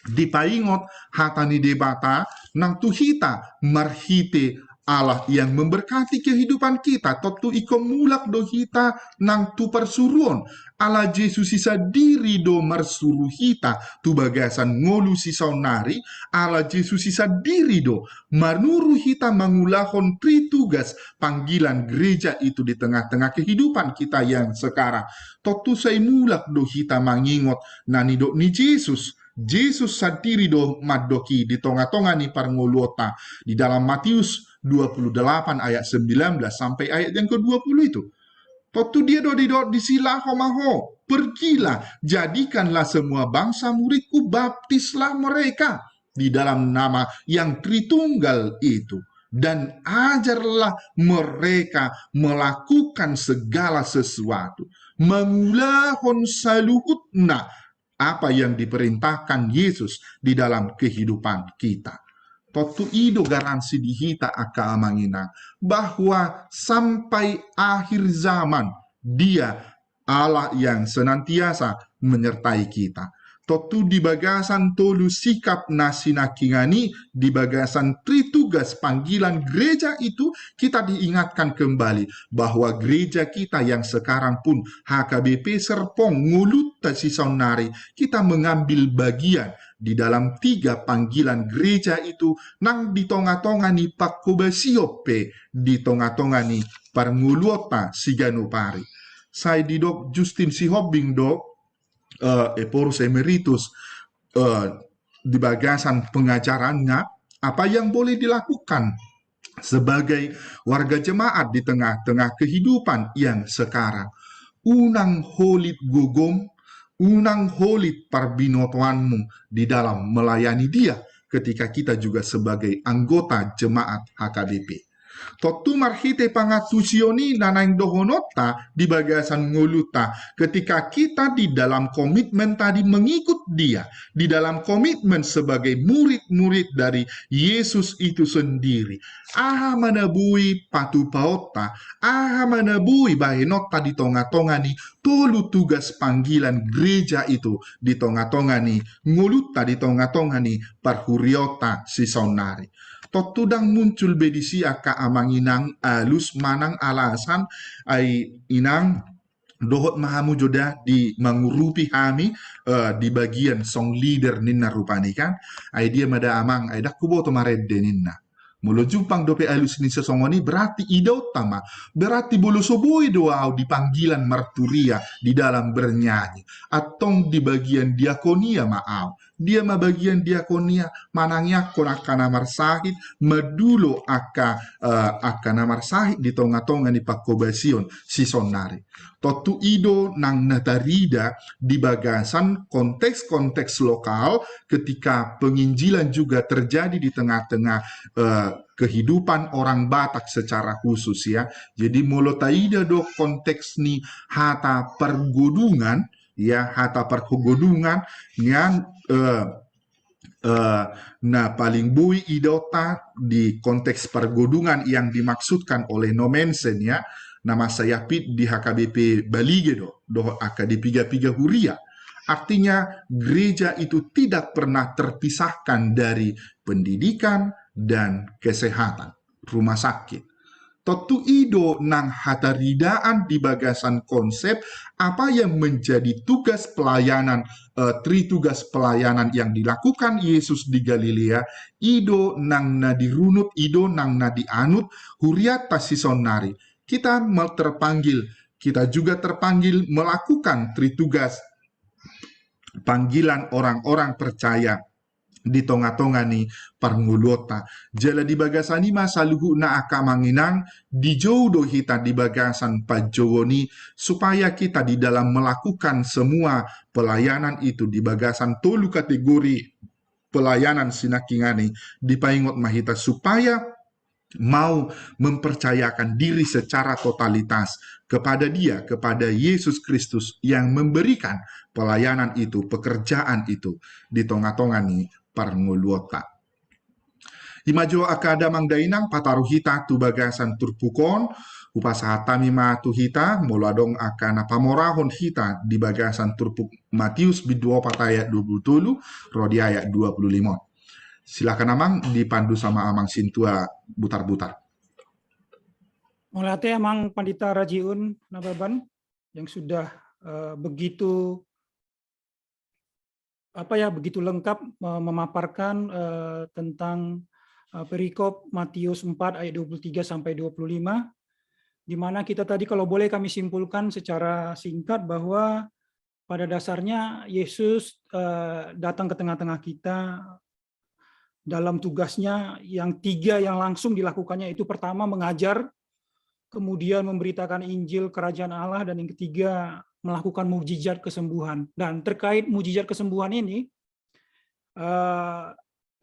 dipaingot hatani debata nang tuhita marhite Allah yang memberkati kehidupan kita. Totu ikomulak do hita nang tu persuruon ala Yesus sisa diri do marsuruh hita tu bagasan ngolu sisa nari ala Yesus sisa diri do manuruh hita mangulahon tritugas panggilan gereja itu di tengah-tengah kehidupan kita yang sekarang. Totu say mulak do hita mangingot nani do ni Yesus. Yesus sadiri do madoki di tonga-tonga ni parngoluota di dalam Matius 28 ayat 19 sampai ayat yang ke-20 itu. Totu dia do disilah homaho, pergilah, jadikanlah semua bangsa muridku, baptislah mereka di dalam nama yang Tritunggal itu. Dan ajarlah mereka melakukan segala sesuatu. Mengulahon saluhutna, apa yang diperintahkan Yesus di dalam kehidupan kita. Totu ido garansi di hita aka amangina bahwa sampai akhir zaman Dia Allah yang senantiasa menyertai kita. Totu di bagasan tolu sikap nasinakingani di bagasan tritugas panggilan gereja itu kita diingatkan kembali bahwa gereja kita yang sekarang pun HKBP Serpong Ngulut Tasisonari kita mengambil bagian di dalam 3 panggilan gereja itu nang ditonga-tongani Pakobasiope ditonga-tongani Parnguluota Siganupari. Saya didok Justin Sihobing dok Eporus Emeritus di bagasan pengajarannya apa yang boleh dilakukan sebagai warga jemaat di tengah-tengah kehidupan yang sekarang. Unang holit gugum, unang holit parbinotoanmu di dalam melayani Dia ketika kita juga sebagai anggota jemaat HKBP. Totu marhite pangatusioni nanang dohonota di bagasan nguluta ketika kita di dalam komitmen tadi mengikut Dia, di dalam komitmen sebagai murid-murid dari Yesus itu sendiri. Aha manabui patu paota, aha manabui bahenota di tonga-tongani tolu tugas panggilan gereja itu di tonga-tongani nguluta di tonga-tongani parhuriota sisonari. Totudang muncul bedisi aka amanginang alus manang alasan ay inang dohot mahamu joda di mengurupi kami di bagian song leader ninna rupani kan ay dia mada amang ay dakubo to maredde ninna mulo jumpang dope alus ni sesongoni berarti ida utama berarti bulu soboi doa di panggilan marturia di dalam bernyanyi atau di bagian diakonia maau dia ma bagian diakonia manangnya konaka namar sahid madulo aka namar sahid di tonga-tonga ni pakobasion si sonari totu ido nang natarida di bagasan konteks-konteks lokal ketika penginjilan juga terjadi di tengah-tengah kehidupan orang Batak secara khusus ya. Jadi molotaida do konteks ni hata pergodungan ya hata pergodungan yang nah paling bui idota di konteks pergodungan yang dimaksudkan oleh Nomensen ya nama saya pit di HKBP Balige do akademi 3 Huria. Artinya gereja itu tidak pernah terpisahkan dari pendidikan dan kesehatan, rumah sakit. Totu ido nang hataridaan di bagasan konsep apa yang menjadi tugas pelayanan, tritugas pelayanan yang dilakukan Yesus di Galilea, ido nang na dirunut, ido nang na dianut, huriata sisonari. Kita terpanggil, kita juga terpanggil melakukan tritugas panggilan orang-orang percaya di tonga-tongani parngulota. Jala di bagasani masaluhu na akamanginang di jodoh kita di bagasan pajowoni supaya kita di dalam melakukan semua pelayanan itu di bagasan tolu kategori pelayanan sinakingani di paingot mahita supaya mau mempercayakan diri secara totalitas kepada Dia, kepada Yesus Kristus yang memberikan pelayanan itu, pekerjaan itu di tongah-tongani parnguluota. Imajo akada mangdainang pataruhita tu bagasan turpukon upasaha tamima tu hita moladong akana pamorahon hita di bagasan turpuk Matius bidua patayat 20 rodi ayat 25. Silakan Amang dipandu sama Amang Sintua butar-butar. Mulate Amang Pandita Rajiun Nababan yang sudah begitu begitu lengkap memaparkan tentang perikop Matius 4 ayat 23 sampai 25 di mana kita tadi kalau boleh kami simpulkan secara singkat bahwa pada dasarnya Yesus datang ke tengah-tengah kita dalam tugasnya yang 3 yang langsung dilakukannya itu pertama mengajar, kemudian memberitakan Injil Kerajaan Allah, dan yang ketiga melakukan mukjizat kesembuhan. Dan terkait mukjizat kesembuhan ini,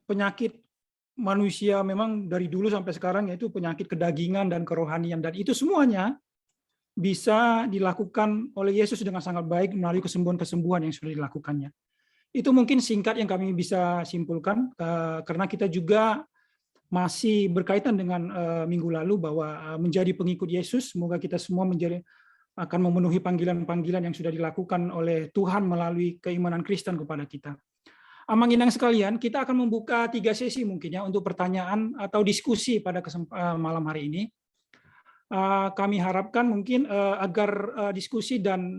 penyakit manusia memang dari dulu sampai sekarang yaitu penyakit kedagingan dan kerohanian, dan itu semuanya bisa dilakukan oleh Yesus dengan sangat baik melalui kesembuhan-kesembuhan yang sudah dilakukannya. Itu mungkin singkat yang kami bisa simpulkan, karena kita juga masih berkaitan dengan minggu lalu bahwa menjadi pengikut Yesus, semoga kita semua akan memenuhi panggilan-panggilan yang sudah dilakukan oleh Tuhan melalui keimanan Kristen kepada kita. Amang Inang sekalian, kita akan membuka 3 sesi mungkin ya untuk pertanyaan atau diskusi pada malam hari ini. Kami harapkan mungkin agar diskusi dan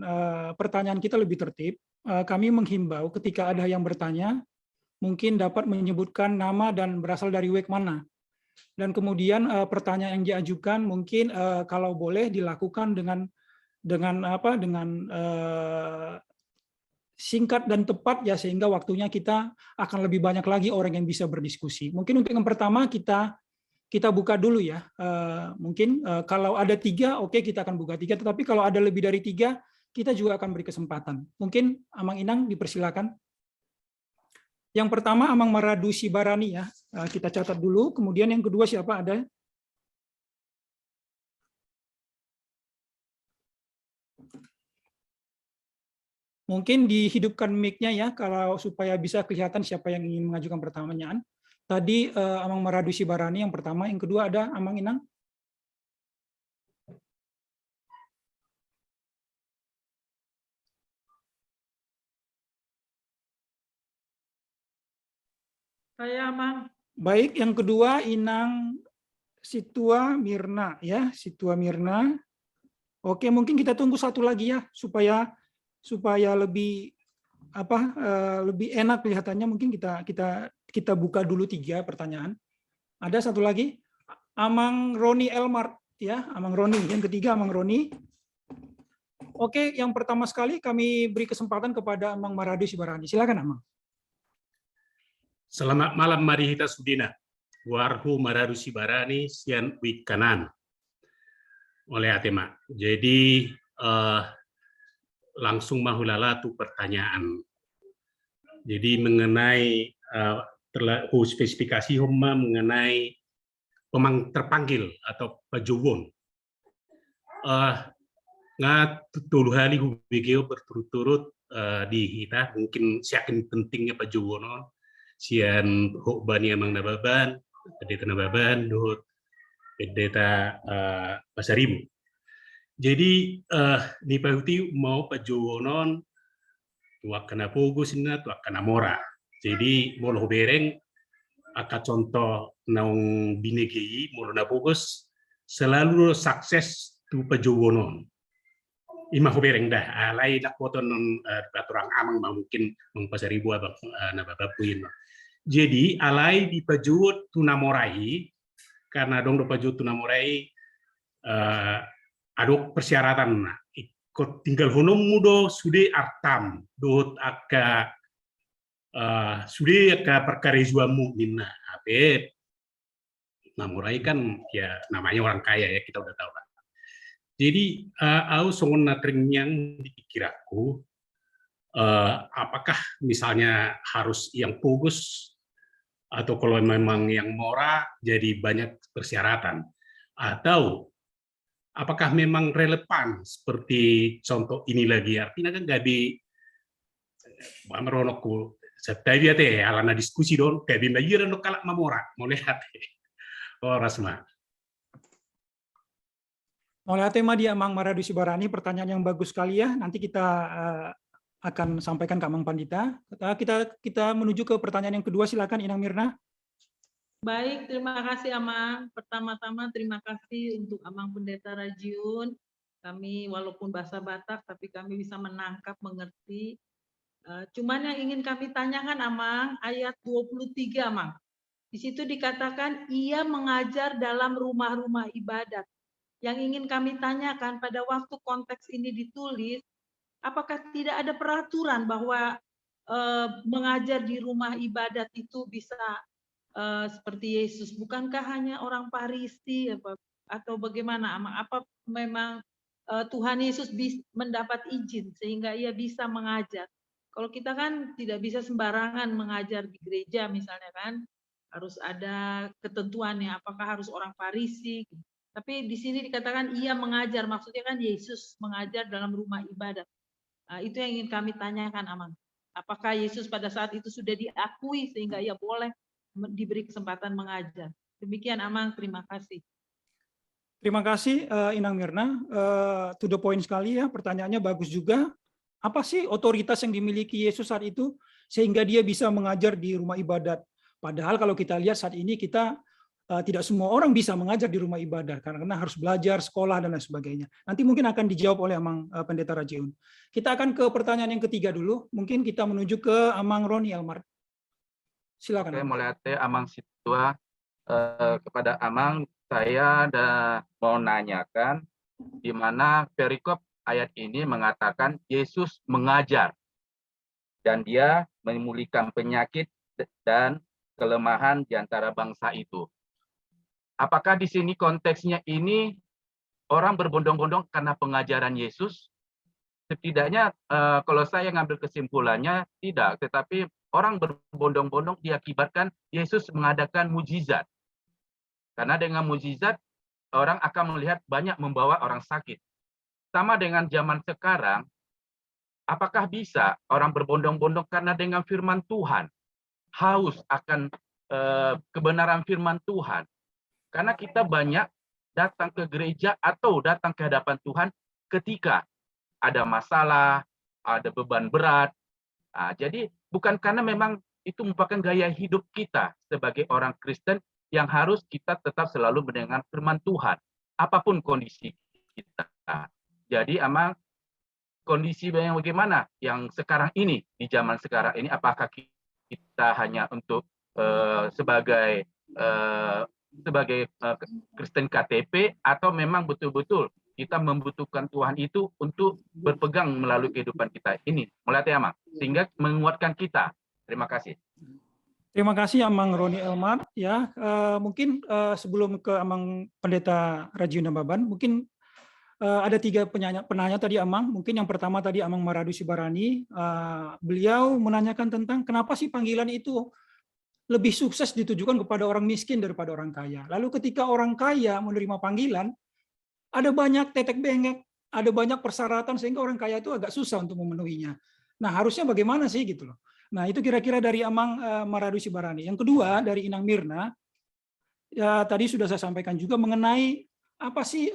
pertanyaan kita lebih tertib, kami menghimbau ketika ada yang bertanya, mungkin dapat menyebutkan nama dan berasal dari WEG mana. Dan kemudian pertanyaan yang diajukan mungkin kalau boleh dilakukan dengan singkat dan tepat ya, sehingga waktunya kita akan lebih banyak lagi orang yang bisa berdiskusi. Mungkin untuk yang pertama kita buka dulu ya. Mungkin kalau ada 3, oke, kita akan buka 3. Tetapi kalau ada lebih dari 3, kita juga akan beri kesempatan. Mungkin Amang Inang dipersilakan. Yang pertama Amang Maradu Sibarani ya. Kita catat dulu. Kemudian yang kedua siapa ada? Mungkin dihidupkan mic-nya ya, kalau supaya bisa kelihatan siapa yang ingin mengajukan pertanyaan. Tadi Amang Maradu Sibarani yang pertama, yang kedua ada Amang Inang. Saya Amang. Baik, yang kedua Inang Situa Mirna ya, Situa Mirna. Oke, mungkin kita tunggu satu lagi ya supaya lebih lebih enak kelihatannya. Mungkin kita buka dulu 3 pertanyaan. Ada satu lagi, Amang Roni Elmar ya, Amang Roni. Yang ketiga Amang Roni. Oke, yang pertama sekali kami beri kesempatan kepada Amang Maradu Sibarani. Silakan Amang. Selamat malam mari kita sudina. Warhu Maradu Sibarani sian wikanan. Oleh Atema. Jadi langsung mahulala tu pertanyaan. Jadi mengenai spesifikasi Homa mengenai terpanggil atau pajowon. Tuluhali hubigeo berturut-turut di kita mungkin siakin pentingnya pajowono sian hokbani amang nababan, pendeta nababan, dohot pendeta Pasaribu. Jadi di pahuti mau pajowonon tuak kena pogus na tuak kena mora. Jadi molo bereng aka contoh naung binegi molo na pogus selalu sukses tu pajowonon. Ima bereng dah alai nak poton orang amang mungkin meng Pasaribu abang nababapuin. Jadi alai di pajut tunamorai karena dong do pajut tunamorai aduk persyaratan ikut tinggal honom mudo sude artam dot aka sude aka perkara juamu minna abet namorai kan ya namanya orang kaya ya, kita udah tahu lah. Jadi au songon natring yang dipikiraku apakah misalnya harus yang fokus atau kalau memang yang mora jadi banyak persyaratan, atau apakah memang relevan seperti contoh ini lagi, artinya kan gabi meronokku setiap dia teh alana diskusi don gabi lagi renok kalak mamora mau lihat rasma. Oleh tema dia Amang Maradu Sibarani, pertanyaan yang bagus sekali ya. Nanti kita akan sampaikan ke Amang Pandita. Kita menuju ke pertanyaan yang kedua. Silakan Inang Mirna. Baik, terima kasih Amang. Pertama-tama terima kasih untuk Amang Pendeta Rajiun. Kami walaupun bahasa Batak, tapi kami bisa menangkap, mengerti. Cuman yang ingin kami tanyakan Amang, ayat 23 Amang. Di situ dikatakan ia mengajar dalam rumah-rumah ibadat. Yang ingin kami tanyakan pada waktu konteks ini ditulis, apakah tidak ada peraturan bahwa mengajar di rumah ibadat itu bisa seperti Yesus? Bukankah hanya orang Farisi atau bagaimana Amang? Apa memang Tuhan Yesus mendapat izin sehingga ia bisa mengajar? Kalau kita kan tidak bisa sembarangan mengajar di gereja misalnya kan, harus ada ketentuannya. Apakah harus orang Farisi? Tapi di sini dikatakan ia mengajar, maksudnya kan Yesus mengajar dalam rumah ibadat. Nah, itu yang ingin kami tanyakan, Amang. Apakah Yesus pada saat itu sudah diakui sehingga ia boleh diberi kesempatan mengajar? Demikian, Amang. Terima kasih. Terima kasih Inang Mirna. To the point sekali ya, pertanyaannya bagus juga. Apa sih otoritas yang dimiliki Yesus saat itu sehingga dia bisa mengajar di rumah ibadat? Padahal kalau kita lihat saat ini kita tidak semua orang bisa mengajar di rumah ibadah karena harus belajar, sekolah, dan lain sebagainya. Nanti mungkin akan dijawab oleh Amang Pendeta Rajiun. Kita akan ke pertanyaan yang ketiga dulu. Mungkin kita menuju ke Amang Roni Elmar. Silakan. Saya mulai Amang Situa kepada Amang. Saya mau nanyakan di mana perikop ayat ini mengatakan Yesus mengajar dan dia memulihkan penyakit dan kelemahan di antara bangsa itu. Apakah di sini konteksnya ini orang berbondong-bondong karena pengajaran Yesus? Setidaknya kalau saya ngambil kesimpulannya tidak, tetapi orang berbondong-bondong diakibatkan Yesus mengadakan mujizat. Karena dengan mujizat orang akan melihat banyak membawa orang sakit. Sama dengan zaman sekarang, apakah bisa orang berbondong-bondong karena dengan firman Tuhan, haus akan kebenaran firman Tuhan? Karena kita banyak datang ke gereja atau datang ke hadapan Tuhan ketika ada masalah, ada beban berat. Jadi bukan karena memang itu merupakan gaya hidup kita sebagai orang Kristen yang harus kita tetap selalu mendengar firman Tuhan, apapun kondisi kita. Jadi Amang, kondisi yang bagaimana yang sekarang ini, di zaman sekarang ini, apakah kita hanya untuk sebagai Kristen KTP atau memang betul-betul kita membutuhkan Tuhan itu untuk berpegang melalui kehidupan kita ini, mulai Amang, sehingga menguatkan kita. Terima kasih. Terima kasih Amang Roni Elmar. Ya, mungkin sebelum ke Amang Pendeta Rajiun Baban, mungkin ada 3 penanya tadi Amang. Mungkin yang pertama tadi Amang Maradu Sibarani, beliau menanyakan tentang kenapa sih panggilan itu lebih sukses ditujukan kepada orang miskin daripada orang kaya. Lalu ketika orang kaya menerima panggilan, ada banyak tetek bengek, ada banyak persyaratan sehingga orang kaya itu agak susah untuk memenuhinya. Nah, harusnya bagaimana sih gitu loh. Nah, itu kira-kira dari Amang Maradu Sibarani. Yang kedua dari Inang Mirna, ya tadi sudah saya sampaikan juga mengenai apa sih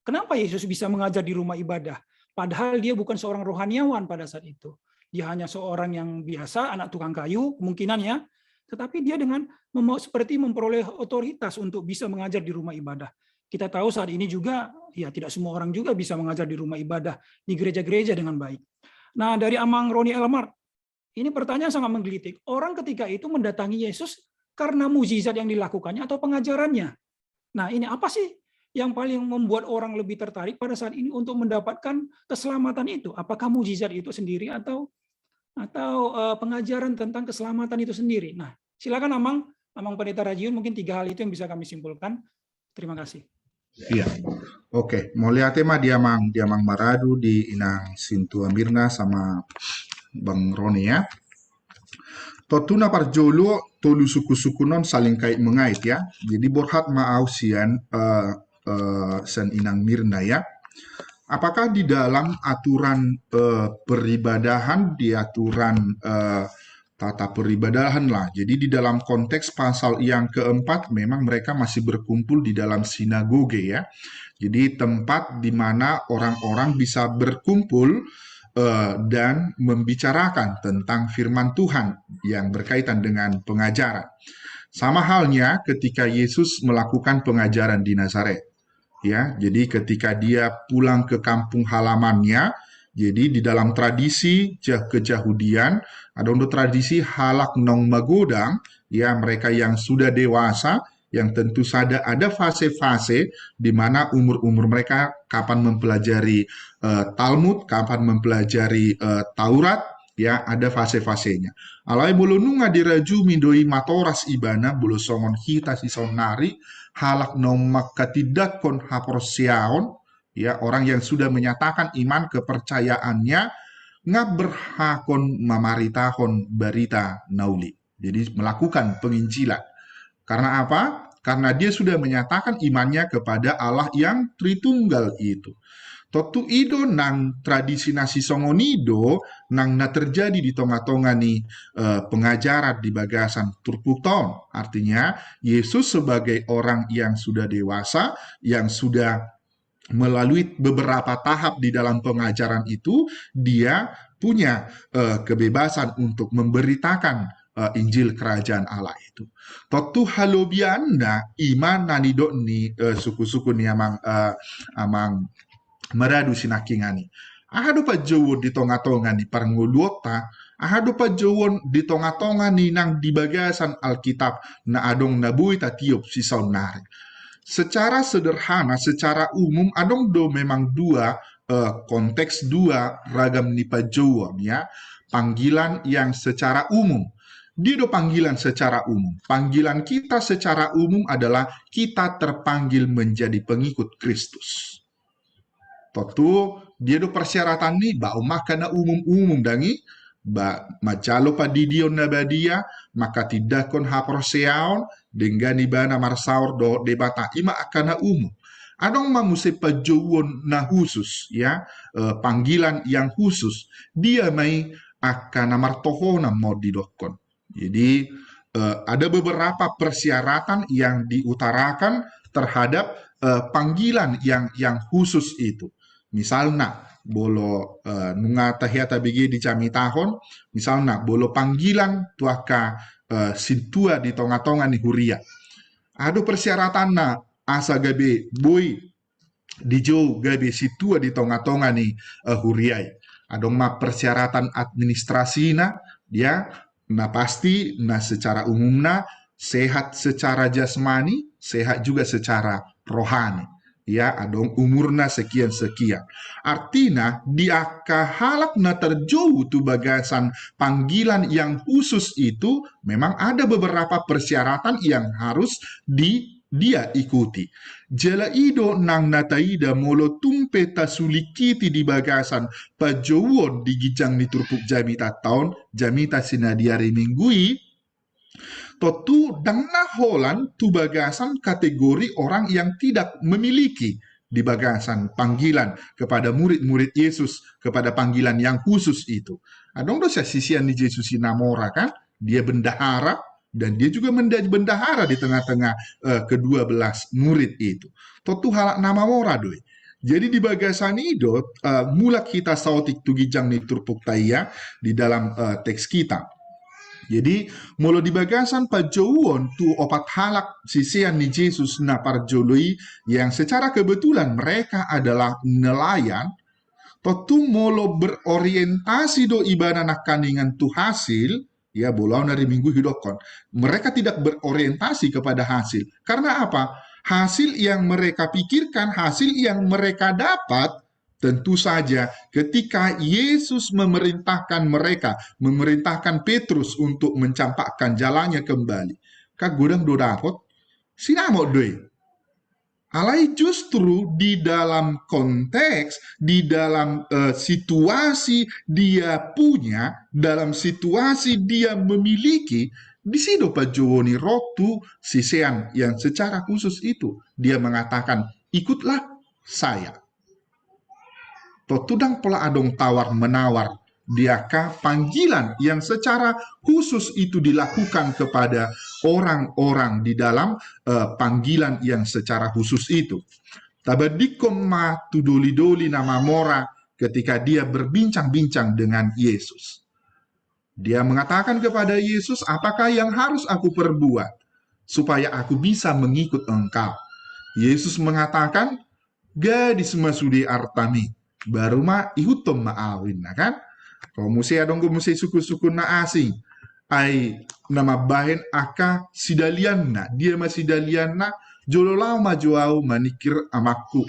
kenapa Yesus bisa mengajar di rumah ibadah, padahal dia bukan seorang rohaniawan pada saat itu. Dia hanya seorang yang biasa, anak tukang kayu kemungkinannya, tetapi dia dengan seperti memperoleh otoritas untuk bisa mengajar di rumah ibadah. Kita tahu saat ini juga, ya tidak semua orang juga bisa mengajar di rumah ibadah, di gereja-gereja dengan baik. Nah, dari Amang Roni Elmar, ini pertanyaan sangat menggelitik. Orang ketika itu mendatangi Yesus karena mukjizat yang dilakukannya atau pengajarannya. Nah, ini apa sih yang paling membuat orang lebih tertarik pada saat ini untuk mendapatkan keselamatan itu? Apakah mukjizat itu sendiri atau pengajaran tentang keselamatan itu sendiri? Nah, silakan Amang Pendeta Rajiun, mungkin 3 hal itu yang bisa kami simpulkan. Terima kasih. Iya, oke. Mau lihat tema di Amang Maradu, di Inang Sintua Mirna sama Bang Roni ya. Totuna parjolo tolu suku-suku non saling kait mengait ya. Jadi borhat maau sian sen Inang Mirna ya. Apakah di dalam aturan peribadahan, di aturan tata peribadahan lah. Jadi di dalam konteks pasal yang keempat memang mereka masih berkumpul di dalam sinagoge ya. Jadi tempat di mana orang-orang bisa berkumpul dan membicarakan tentang firman Tuhan yang berkaitan dengan pengajaran. Sama halnya ketika Yesus melakukan pengajaran di Nazaret. Ya, jadi ketika dia pulang ke kampung halamannya, jadi di dalam tradisi kejahudian ada untuk tradisi halak nong magodang, ya mereka yang sudah dewasa, yang tentu saja ada fase-fase di mana umur-umur mereka kapan mempelajari Talmud, kapan mempelajari Taurat, ya ada fase-fasenya. Alai bolo nunga diraju mindoi matoras ibana bolo songon hita sison nari halak nong makatidak kon haporsiaon, ya orang yang sudah menyatakan iman kepercayaannya nggak berhakon mamaritahon barita nauli. Jadi melakukan penginjilan. Karena apa? karena dia sudah menyatakan imannya kepada Allah yang Tritunggal itu. Totu ido nang tradisi nasi songonido nang na terjadi di tonga-tonga ni pengajaran di bagasan turputon. Artinya Yesus sebagai orang yang sudah dewasa, yang sudah melalui beberapa tahap di dalam pengajaran itu, dia punya kebebasan untuk memberitakan Injil Kerajaan Allah itu. Totu halobianda iman nanido ni suku-suku ni amang meradu sinakingani. Ahado pa jawon di tonga-tonga ni paranguluota, ahado pa jawon di tonga-tonga ni nang di bagasan Alkitab na adong nabuy tatiop si saunari. Secara sederhana, secara umum, adong do memang dua konteks, dua ragam ni pajawon ya. Panggilan yang secara umum. Dia do panggilan secara umum. Panggilan kita secara umum adalah kita terpanggil menjadi pengikut Kristus. Totu dia do persyaratan ni ba makana umum-umum dangi ba macalo pa didion na badia maka tidakon haproseaon dengan ibana marsaur do debata ima akana umum. Adong manguse pajawon na khusus ya, panggilan yang khusus dia mai akana martohona modidokon. Jadi ada beberapa persyaratan yang diutarakan terhadap panggilan yang khusus itu. Misalnya, bolo nunga tahiata bigi di cami tahun, misalnya bolo panggilan tuaka sintua di tonga-tonga ni huria. Ado persyaratan na asa gabe boy di jo gabe situa di tonga-tonga ni huriai. Adong ma persyaratan administrasi na dia na pasti na secara umumna sehat secara jasmani, sehat juga secara rohani. Ya, adong umurna sekian-sekian. Artinya, dia kahalak na terjauh tu bagasan panggilan yang khusus itu, memang ada beberapa persyaratan yang harus dia ikuti. Jala ido nang nataida molo tumpe tasulikiti di bagasan pajawon di gijang ni turpuk jamita tahun, jamita sinadiari minggui, totu dangna holan tu bagasan kategori orang yang tidak memiliki di bagasan panggilan kepada murid-murid Yesus, kepada panggilan yang khusus itu. Adong dosa sisian ni Yesus namora kan, dia bendahara dan dia juga menjadi bendahara di tengah-tengah kedua belas murid itu. Totu halak nama mora doi. Jadi di bagasan itu mulak kita sautik tu gijang ni turpuk taya di dalam teks kita. Jadi, mula di bagasan pajawon tu opat halak sisian ni Yesus na parjoloi yang secara kebetulan mereka adalah nelayan, totu molo berorientasi do ibadah nak kandingan tu hasil, ya bolau dari minggu hidokon. Mereka tidak berorientasi kepada hasil. Karena apa? Hasil yang mereka pikirkan, hasil yang mereka dapat, tentu saja ketika Yesus memerintahkan mereka, memerintahkan Petrus untuk mencampakkan jalannya kembali. Kak gudang do dapot, sinamo doi. Alai justru di dalam konteks, di dalam situasi dia punya, dalam situasi dia memiliki, di situ pajawoni rotu sisean yang secara khusus itu. Dia mengatakan, ikutlah saya. Totudang pola adong tawar-menawar, diakah panggilan yang secara khusus itu dilakukan kepada orang-orang di dalam panggilan yang secara khusus itu. Tabadikom ma tudoli-doli nama mora ketika dia berbincang-bincang dengan Yesus. Dia mengatakan kepada Yesus, apakah yang harus aku perbuat supaya aku bisa mengikut engkau? Yesus mengatakan, gadis masudi artami. Baru ma ihutom maawin na kan? Kalau musi adong ko musi suku-suku na asing ay nama bahen aka sidalian na dia masidalian na jololao majuau manikir amaku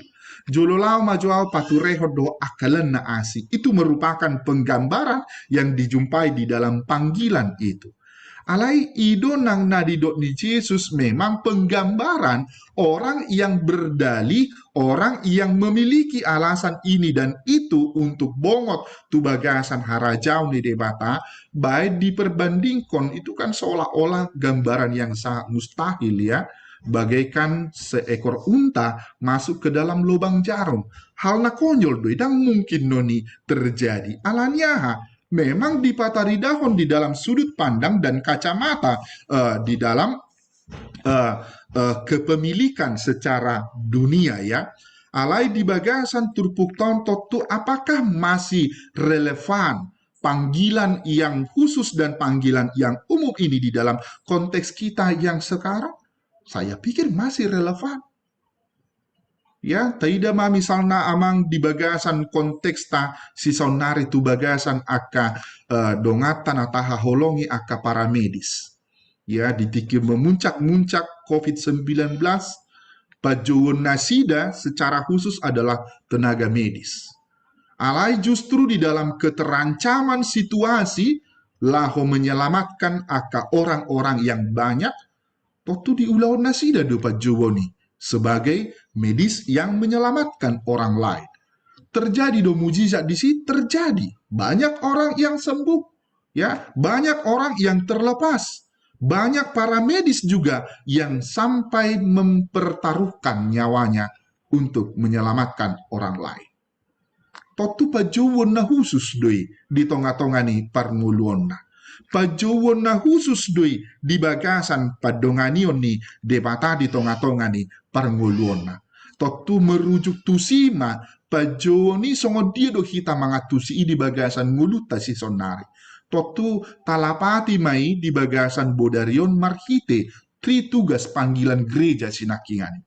jololao majuau patureho do akalan na asing. Itu merupakan penggambaran yang dijumpai di dalam panggilan itu. Alai ido nang nadidot ni Yesus memang penggambaran orang yang berdalih, orang yang memiliki alasan ini dan itu untuk bongot tu bagasan harajau ni debata, baik diperbandingkan itu kan seolah-olah gambaran yang sangat mustahil ya. bagaikan seekor unta masuk ke dalam lubang jarum. Hal na konyol doi, dan mungkin noni terjadi. Alanya memang dipatari dahon di dalam sudut pandang dan kacamata di dalam kepemilikan secara dunia ya. Alai di bagasan turpuk tontot tu apakah masih relevan panggilan yang khusus dan panggilan yang umum ini di dalam konteks kita yang sekarang? Saya pikir masih relevan. Ya, tidak mah misalnya amang di bagasan konteks ta si sonari tu bagasan aka dongatan ataha holongi aka para medis. Ya, ditiki memuncak-muncak COVID-19, Pajuwon Nasida secara khusus adalah tenaga medis. Alai justru di dalam keterancaman situasi, laho menyelamatkan aka orang-orang yang banyak, totu di ulau Nasida do Pajuwoni sebagai medis yang menyelamatkan orang lain. Terjadi do mujizat di sini, terjadi. Banyak orang yang sembuh, ya, banyak orang yang terlepas. Banyak para medis juga yang sampai mempertaruhkan nyawanya untuk menyelamatkan orang lain. Totu pajuwon na khusus doi di tonga-tongani parnguluon na. Pajuwon na khusus doi di bagasan padonganion ni debata di tonga-tongani parnguluon na. Totu merujuk tusima pajuwon ni songo dia do kita mangatusi di bagasan nguluta si sonari. Totu talapati mai di bagasan bodarion marhite tri tugas panggilan gereja sinakingani.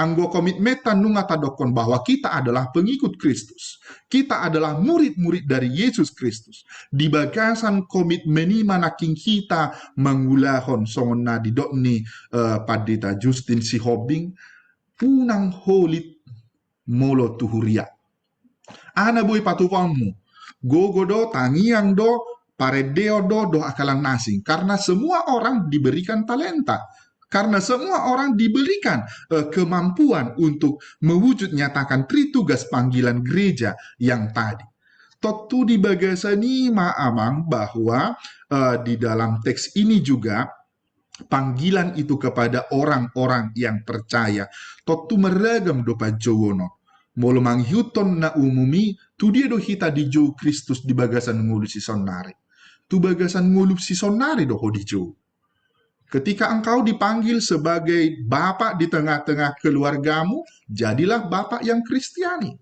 Anggo komitmetan nunga tadokon bahwa kita adalah pengikut Kristus. Kita adalah murid-murid dari Yesus Kristus. Di bagasan komitmeni manaking kita mengulahon songona di dokni padita Justin si Hobing punang holit molo tuhuria. Ana boy patupamu gogodo tangiang do paredeo do akalang nasing, karena semua orang diberikan talenta, karena semua orang diberikan kemampuan untuk mewujud nyatakan tri tugas panggilan gereja yang tadi. Totu di bagasani ma'amang bahwa di dalam teks ini juga panggilan itu kepada orang-orang yang percaya. Totu meragam do pajowono. Molo manghiuton na umumi tu dia do hita di jo Kristus di bagasan ngulu si sonari. Tu bagasan ngulup si sonari do hodijo. Ketika engkau dipanggil sebagai bapak di tengah-tengah keluargamu, jadilah bapak yang Kristiani.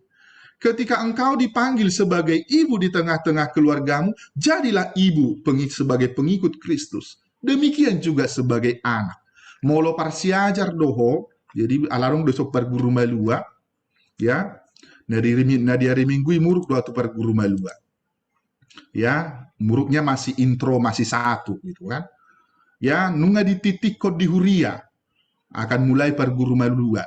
Ketika engkau dipanggil sebagai ibu di tengah-tengah keluargamu, jadilah ibu sebagai pengikut Kristus. Demikian juga sebagai anak. Molo parsiajar doho, jadi alarong doso perguru malua, ya, nadiari minggui muruk doa tu perguru malua. Ya, muruknya masih intro, masih satu gitu kan. Ya, nunga di titik kod di huria akan mulai perguru malua.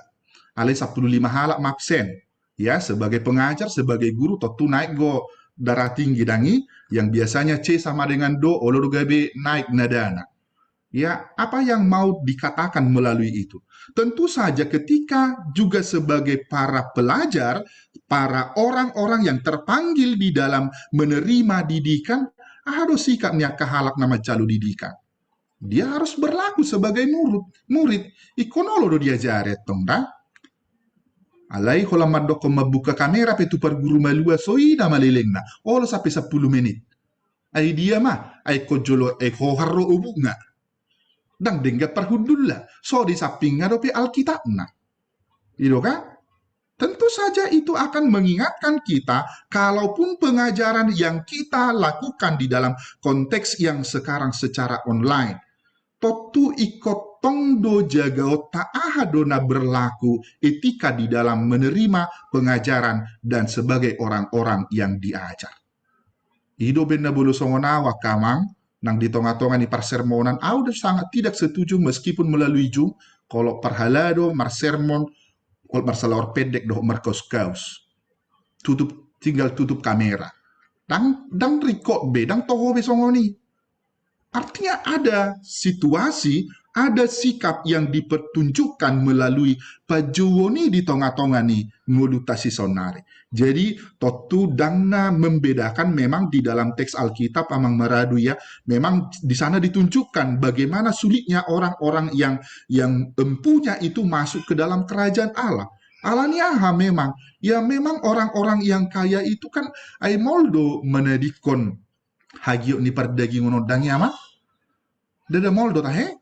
Ale 15 halak mapsen. Ya, sebagai pengajar, sebagai guru tentu naik go darah tinggi dangi yang biasanya C sama dengan do olo gabe naik nadana. Ya, apa yang mau dikatakan melalui itu? Tentu saja ketika juga sebagai para pelajar, para orang-orang yang terpanggil di dalam menerima didikan, harus sikapnya kehalak nama calu didikan. Dia harus berlaku sebagai murid. Ikonolo do diajari tong dah. Alai hola madoko membuka kamera petu per guru malua soida malilengna. Olo sampai 10 menit. Ai dia mah, ai kojolo harro ubunga. Dang dengga perhudulla. So di sampingnya dope Alkitabna. Itu kan? Tentu saja itu akan mengingatkan kita, kalaupun pengajaran yang kita lakukan di dalam konteks yang sekarang secara online, totu ikut tongdo jagao ta'ahadona berlaku etika di dalam menerima pengajaran dan sebagai orang-orang yang diajar. Ido benda bulu songonawa kamang, nang di tonga-tonga ni parsermonan, udah sangat tidak setuju meskipun melalui Zoom, kalau perhalado, marsermon, kalau masalah pendek doh merkos-kaus. Tinggal tutup kamera. Dan record be, dan toho be songoni. Artinya ada situasi, ada sikap yang dipertunjukkan melalui pajowoni di tengah-tengah ni ngolutasi sonare. Jadi totu dangna membedakan memang di dalam teks Alkitab amang meradu ya, memang di sana ditunjukkan bagaimana sulitnya orang-orang yang empunya itu masuk ke dalam kerajaan Allah. Alanya memang ya, memang orang-orang yang kaya itu kan ay moldo menedikon hagio ni pardagi ngonodang ya mah. Dada moldo tahe.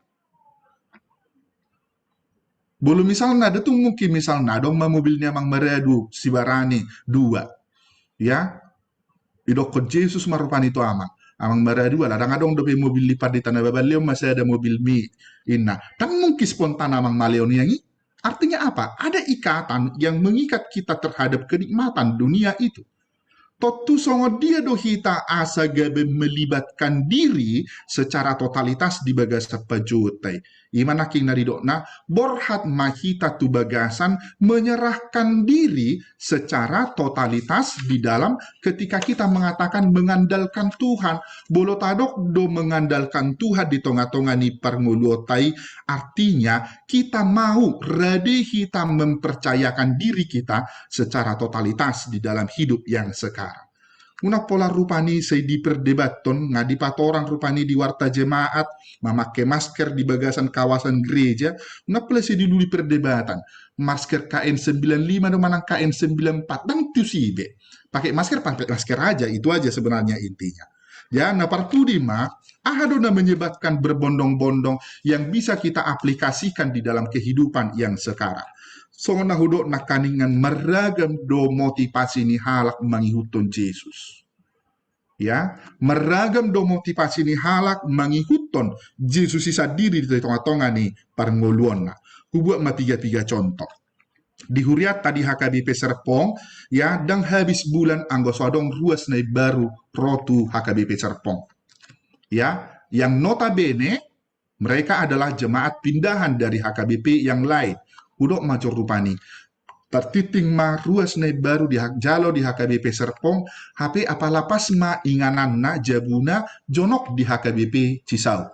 Belum misalnya ada tuh mungkin misalnya dong mobilnya mang meradu si barani dua ya idokon Yesus marupani itu amang meradu lah dong dope mobil lipat di tanah babalium masih ada mobil mi inna kan mungkin spontan amang maleon yang ini artinya apa? Ada ikatan yang mengikat kita terhadap kenikmatan dunia itu. Totu songo dia dohita asa gabe melibatkan diri secara totalitas di bagasa pajutai. Imana king naridokna borhat mahita tu bagasan menyerahkan diri secara totalitas di dalam ketika kita mengatakan mengandalkan Tuhan. Bolotadok do mengandalkan Tuhan di tengah-tengah ni parnguluotai artinya kita mau rade kita mempercayakan diri kita secara totalitas di dalam hidup yang sekarang. Una pola rupani saya diperdebaton ngadi patoran rupani di warta jemaat memakai masker di bagasan kawasan gereja. Una pola saya diluli perdebatan masker KN95 dan mana KN94 dan itu sih be pakai masker aja, itu aja sebenarnya intinya. Ya, nah partudi mah ahadona menyebabkan berbondong-bondong yang bisa kita aplikasikan di dalam kehidupan yang sekarang. So nahudok nakaningan meragam do motivasi ni halak mangihutun Yesus. Ya, meragam do motivasi ni halak mangihutun Yesus isa diri di tengah-tengah ni parngoluan. Hubuat ma tiga contoh. Di Huriat tadi HKBP Serpong, ya, dan habis bulan anggosodong ruas na baru rotu HKBP Serpong. Ya, yang notabene mereka adalah jemaat pindahan dari HKBP yang lain. Udok macor rupani tertiting ma ruas na baru di jalo di HKBP Serpong HP apalapas ma inganan na jabuna jonok di HKBP Cisau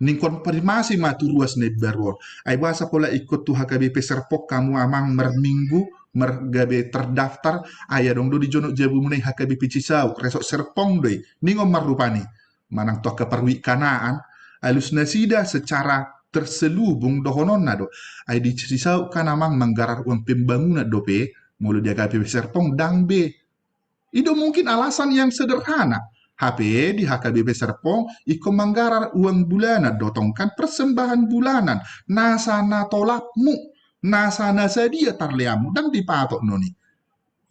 ning konfirmasi ma tu ruas na baru ay bahasa pola ikut tu HKBP Serpong kamu amang merminggu mergabe terdaftar aya dong do di jonok jabuna HKBP Cisau resok Serpong doi ningom marupani manang toh keperwi kanaan alus nasida secara terselubung dohonon nado ay di Cisau kan amang menggarar uang pembangunan dope mulu dia HKBP Serpong dang be itu mungkin alasan yang sederhana HP di HKBP Serpong iko menggarar uang bulanan dotongkan persembahan bulanan nasana tolapmu nasana sadia tarleamu dan dipatok noni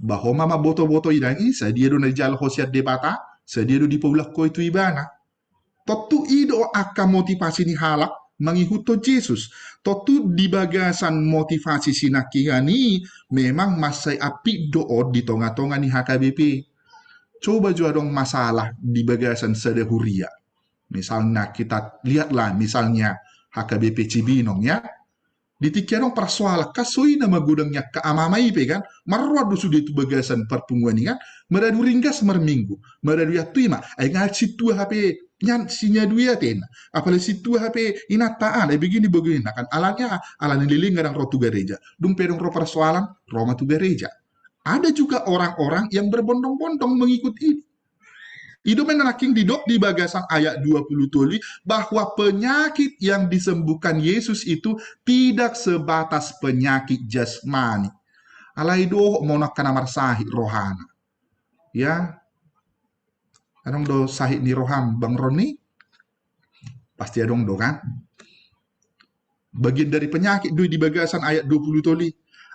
bahwa mama boto-boto idangi sadia do na jal hosiat debata sadia do di paulak ko itu ibana totu ido aka motivasi ni halak mengikuti Yesus. Totu di bagasan motivasi sinakihani memang masai api doa di tengah-tengah ni HKBP. Coba juga dong masalah di bagasan sedehuria. Misalnya kita lihatlah misalnya HKBP Cibinong ya. Ditikia dong persoalan kasoi nama gudangnya keamamai pe kan. Marwad sudah itu bagasan perpunguan ini kan. Meradu ringgas merminggu. Meradu ya tuima. Ay ngasih tua HP nyan sinya duia ten apalagi situ HP inataan begini nah kan alanya alani liling ngarang rotu gereja dum pedong ro persoalan Roma tu gereja ada juga orang-orang yang berbondong-bondong mengikuti Ido menaking didok di bagasan ayat 20 tuli bahwa penyakit yang disembuhkan Yesus itu tidak sebatas penyakit jasmani alaido monakan amar sahih rohana ya. Anong do sahih ni roham Bang Roni? Pasti adong do kan? Bagian dari penyakit di bagasan ayat 20 toli.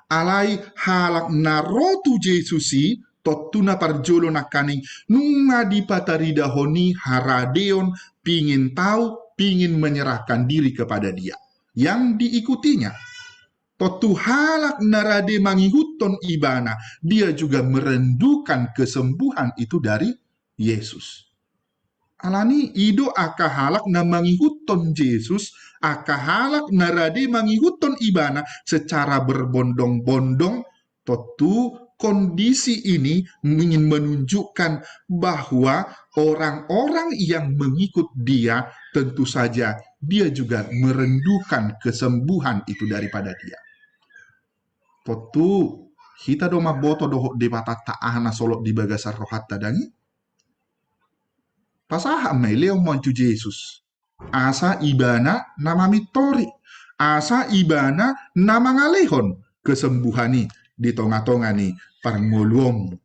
Alai halak narotu Jesusi totuna parjolo nakaning nunga dipatarida honi haradeon pingin tahu, pingin menyerahkan diri kepada dia. Yang diikutinya. Totu halak narade mangihuton ibana. Dia juga merendukan kesembuhan itu dari Yesus. Alani ido akahalak na mangihuton Yesus, akahalak narade mangihuton ibana secara berbondong-bondong. Tentu kondisi ini ingin menunjukkan bahwa orang-orang yang mengikut dia tentu saja dia juga merindukan kesembuhan itu daripada dia. Potu kita doma boto doho de bata taahna solok di bagasar rohat tadangi. Pasaha mai leo moncu Yesus. Asa ibana nama mitori. Asa ibana nama ngalehon kesembuhani di tonga-tongani parngoluom.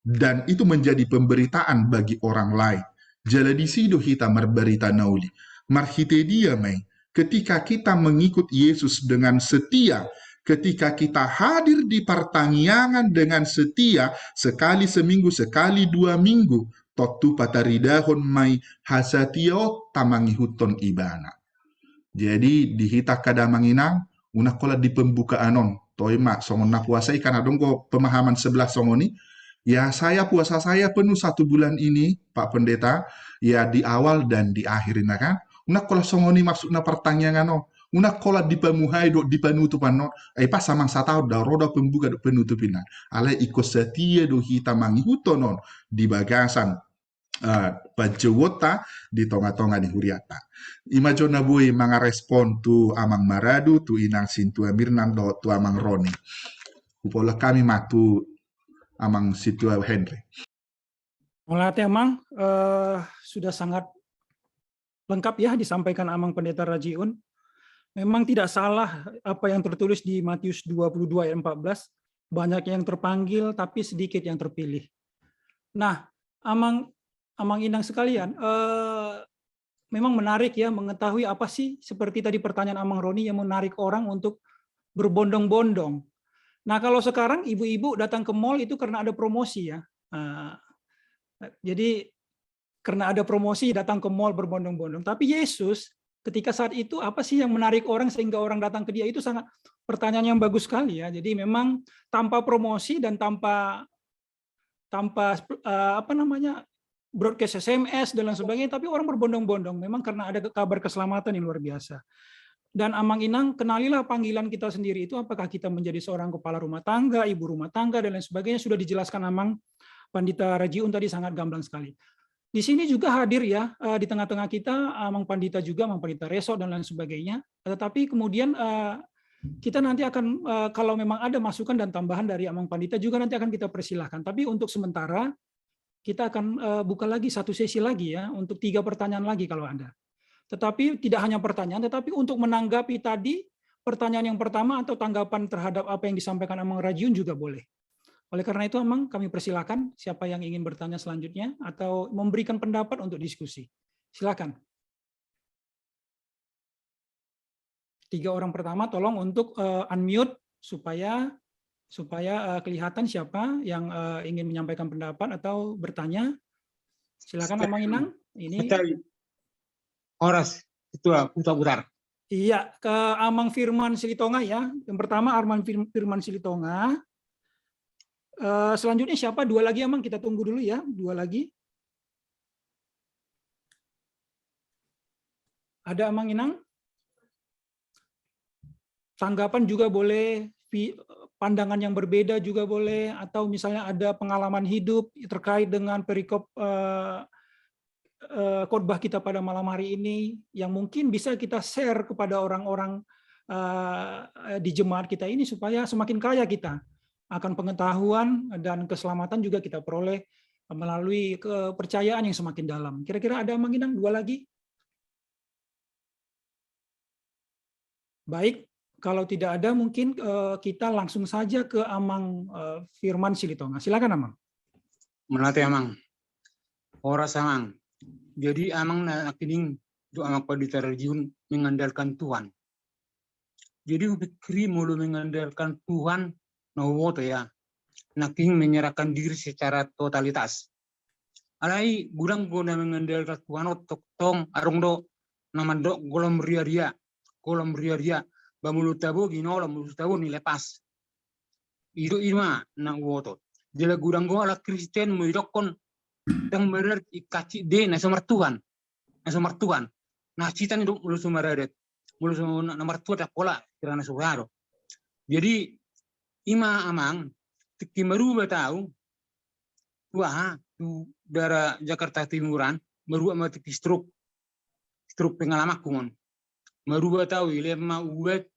Dan itu menjadi pemberitaan bagi orang lain. Jadi sido kita berberita nauli. Marhite dia mai. Ketika kita mengikut Yesus dengan setia, ketika kita hadir di pertanyaan dengan setia, sekali seminggu, sekali 2 minggu, totu pataridahon mai hasatio tamangi huton ibana. Jadi dihita kadamanginang, unak kola di pembukaan toima songon na puasa ikan adongko pemahaman sebelah songoni. Ya saya puasa saya penuh 1 bulan ini, Pak Pendeta, ya di awal dan di akhirin kan. Unak kola songoni maksudna pertanyaan unak kola di pemuhai do di penutupan pas samang satau da roda pembuka do penutupina. Ale ikut setia do hita mangi hutonon di bagasan Pajewota di tonga-tonga di Huriata. Imajo nabui manga respon tu amang maradu tu inang sintu Mirnan do tu amang Roni. Upola kami matu amang situ Henry. Melatih Amang sudah sangat lengkap ya disampaikan Amang Pendeta Rajiun. Memang tidak salah apa yang tertulis di Matius 22 ayat 14. Banyak yang terpanggil tapi sedikit yang terpilih. Nah, Amang Inang sekalian, memang menarik ya mengetahui apa sih seperti tadi pertanyaan Amang Roni yang menarik orang untuk berbondong-bondong. Nah, kalau sekarang ibu-ibu datang ke mall itu karena ada promosi ya. Jadi karena ada promosi datang ke mall berbondong-bondong. Tapi Yesus ketika saat itu apa sih yang menarik orang sehingga orang datang ke dia, itu sangat pertanyaan yang bagus sekali ya. Jadi memang tanpa promosi dan tanpa broadcast SMS dan lain sebagainya, tapi orang berbondong-bondong memang karena ada kabar keselamatan yang luar biasa. Dan Amang Inang, kenalilah panggilan kita sendiri itu, apakah kita menjadi seorang kepala rumah tangga, ibu rumah tangga, dan lain sebagainya, sudah dijelaskan Amang Pandita Rajiun tadi sangat gamblang sekali. Di sini juga hadir ya, di tengah-tengah kita, Amang Pandita juga, Amang Pandita Reso, dan lain sebagainya. Tetapi kemudian kita nanti akan, kalau memang ada masukan dan tambahan dari Amang Pandita, juga nanti akan kita persilahkan. Tapi untuk sementara, kita akan buka lagi 1 sesi lagi ya, untuk 3 pertanyaan lagi kalau ada. Tetapi tidak hanya pertanyaan, tetapi untuk menanggapi tadi pertanyaan yang pertama atau tanggapan terhadap apa yang disampaikan Amang Rajiun juga boleh. Oleh karena itu Amang, kami persilakan siapa yang ingin bertanya selanjutnya atau memberikan pendapat untuk diskusi. Silakan. 3 orang pertama tolong untuk unmute supaya kelihatan siapa yang ingin menyampaikan pendapat atau bertanya. Silakan Amang Inang. Ini Horas, itu putar-putar. Iya, ke Amang Firman Silitonga ya. Yang pertama Arman Firman Silitonga. Selanjutnya siapa? 2 lagi Amang, kita tunggu dulu ya. 2 lagi. Ada Amang Inang? Tanggapan juga boleh, pandangan yang berbeda juga boleh, atau misalnya ada pengalaman hidup terkait dengan perikop khotbah kita pada malam hari ini yang mungkin bisa kita share kepada orang-orang di jemaat kita ini supaya semakin kaya kita akan pengetahuan dan keselamatan juga kita peroleh melalui kepercayaan yang semakin dalam. Kira-kira ada Mang Inang 2 lagi? Baik, kalau tidak ada mungkin kita langsung saja ke Amang Firman Silitonga. Silakan Amang. Melatih Amang. Horas Amang. Jadi Amang nakining do Amang Pandita Rajiun mengandalkan Tuhan. Jadi pikir mulu mengandalkan Tuhan, nawoto ya. Naking menyerahkan diri secara totalitas. Alai gudang guna mengandalkan Tuhan otok tong arung do namando golom ria-ria. Bamulu tabo ginola mulu tabo nilepas. Ido irma na woto. Jela gudang go ala Kristen muidokon yang benar ikaci de na somartuan. Nah cita nih mulu sumaradet. Mulu nomor tua tak pola kirana suraro. Jadi ima Amang tikimaru batau tua tu dari Jakarta Timuran meru ama tiki stroke pengalaman kumon. Merubah tahu lemah ubat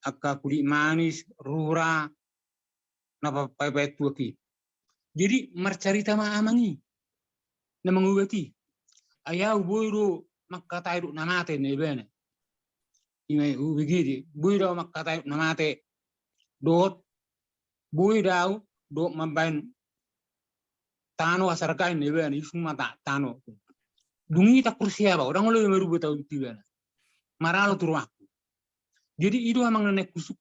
aka kulit manis rura napa pai tuaki. Jadi marcarita ma amangi na mangubati ayaw boyro makatayro namate ne bene imay ubigidi boyro makatayro namate dot boy daw do mambain tano asarkain ne bene isuma tano dungi tak kursia ba orang lo merubah tahu di bene maralo turu aku. Jadi itu amang nenek kusuk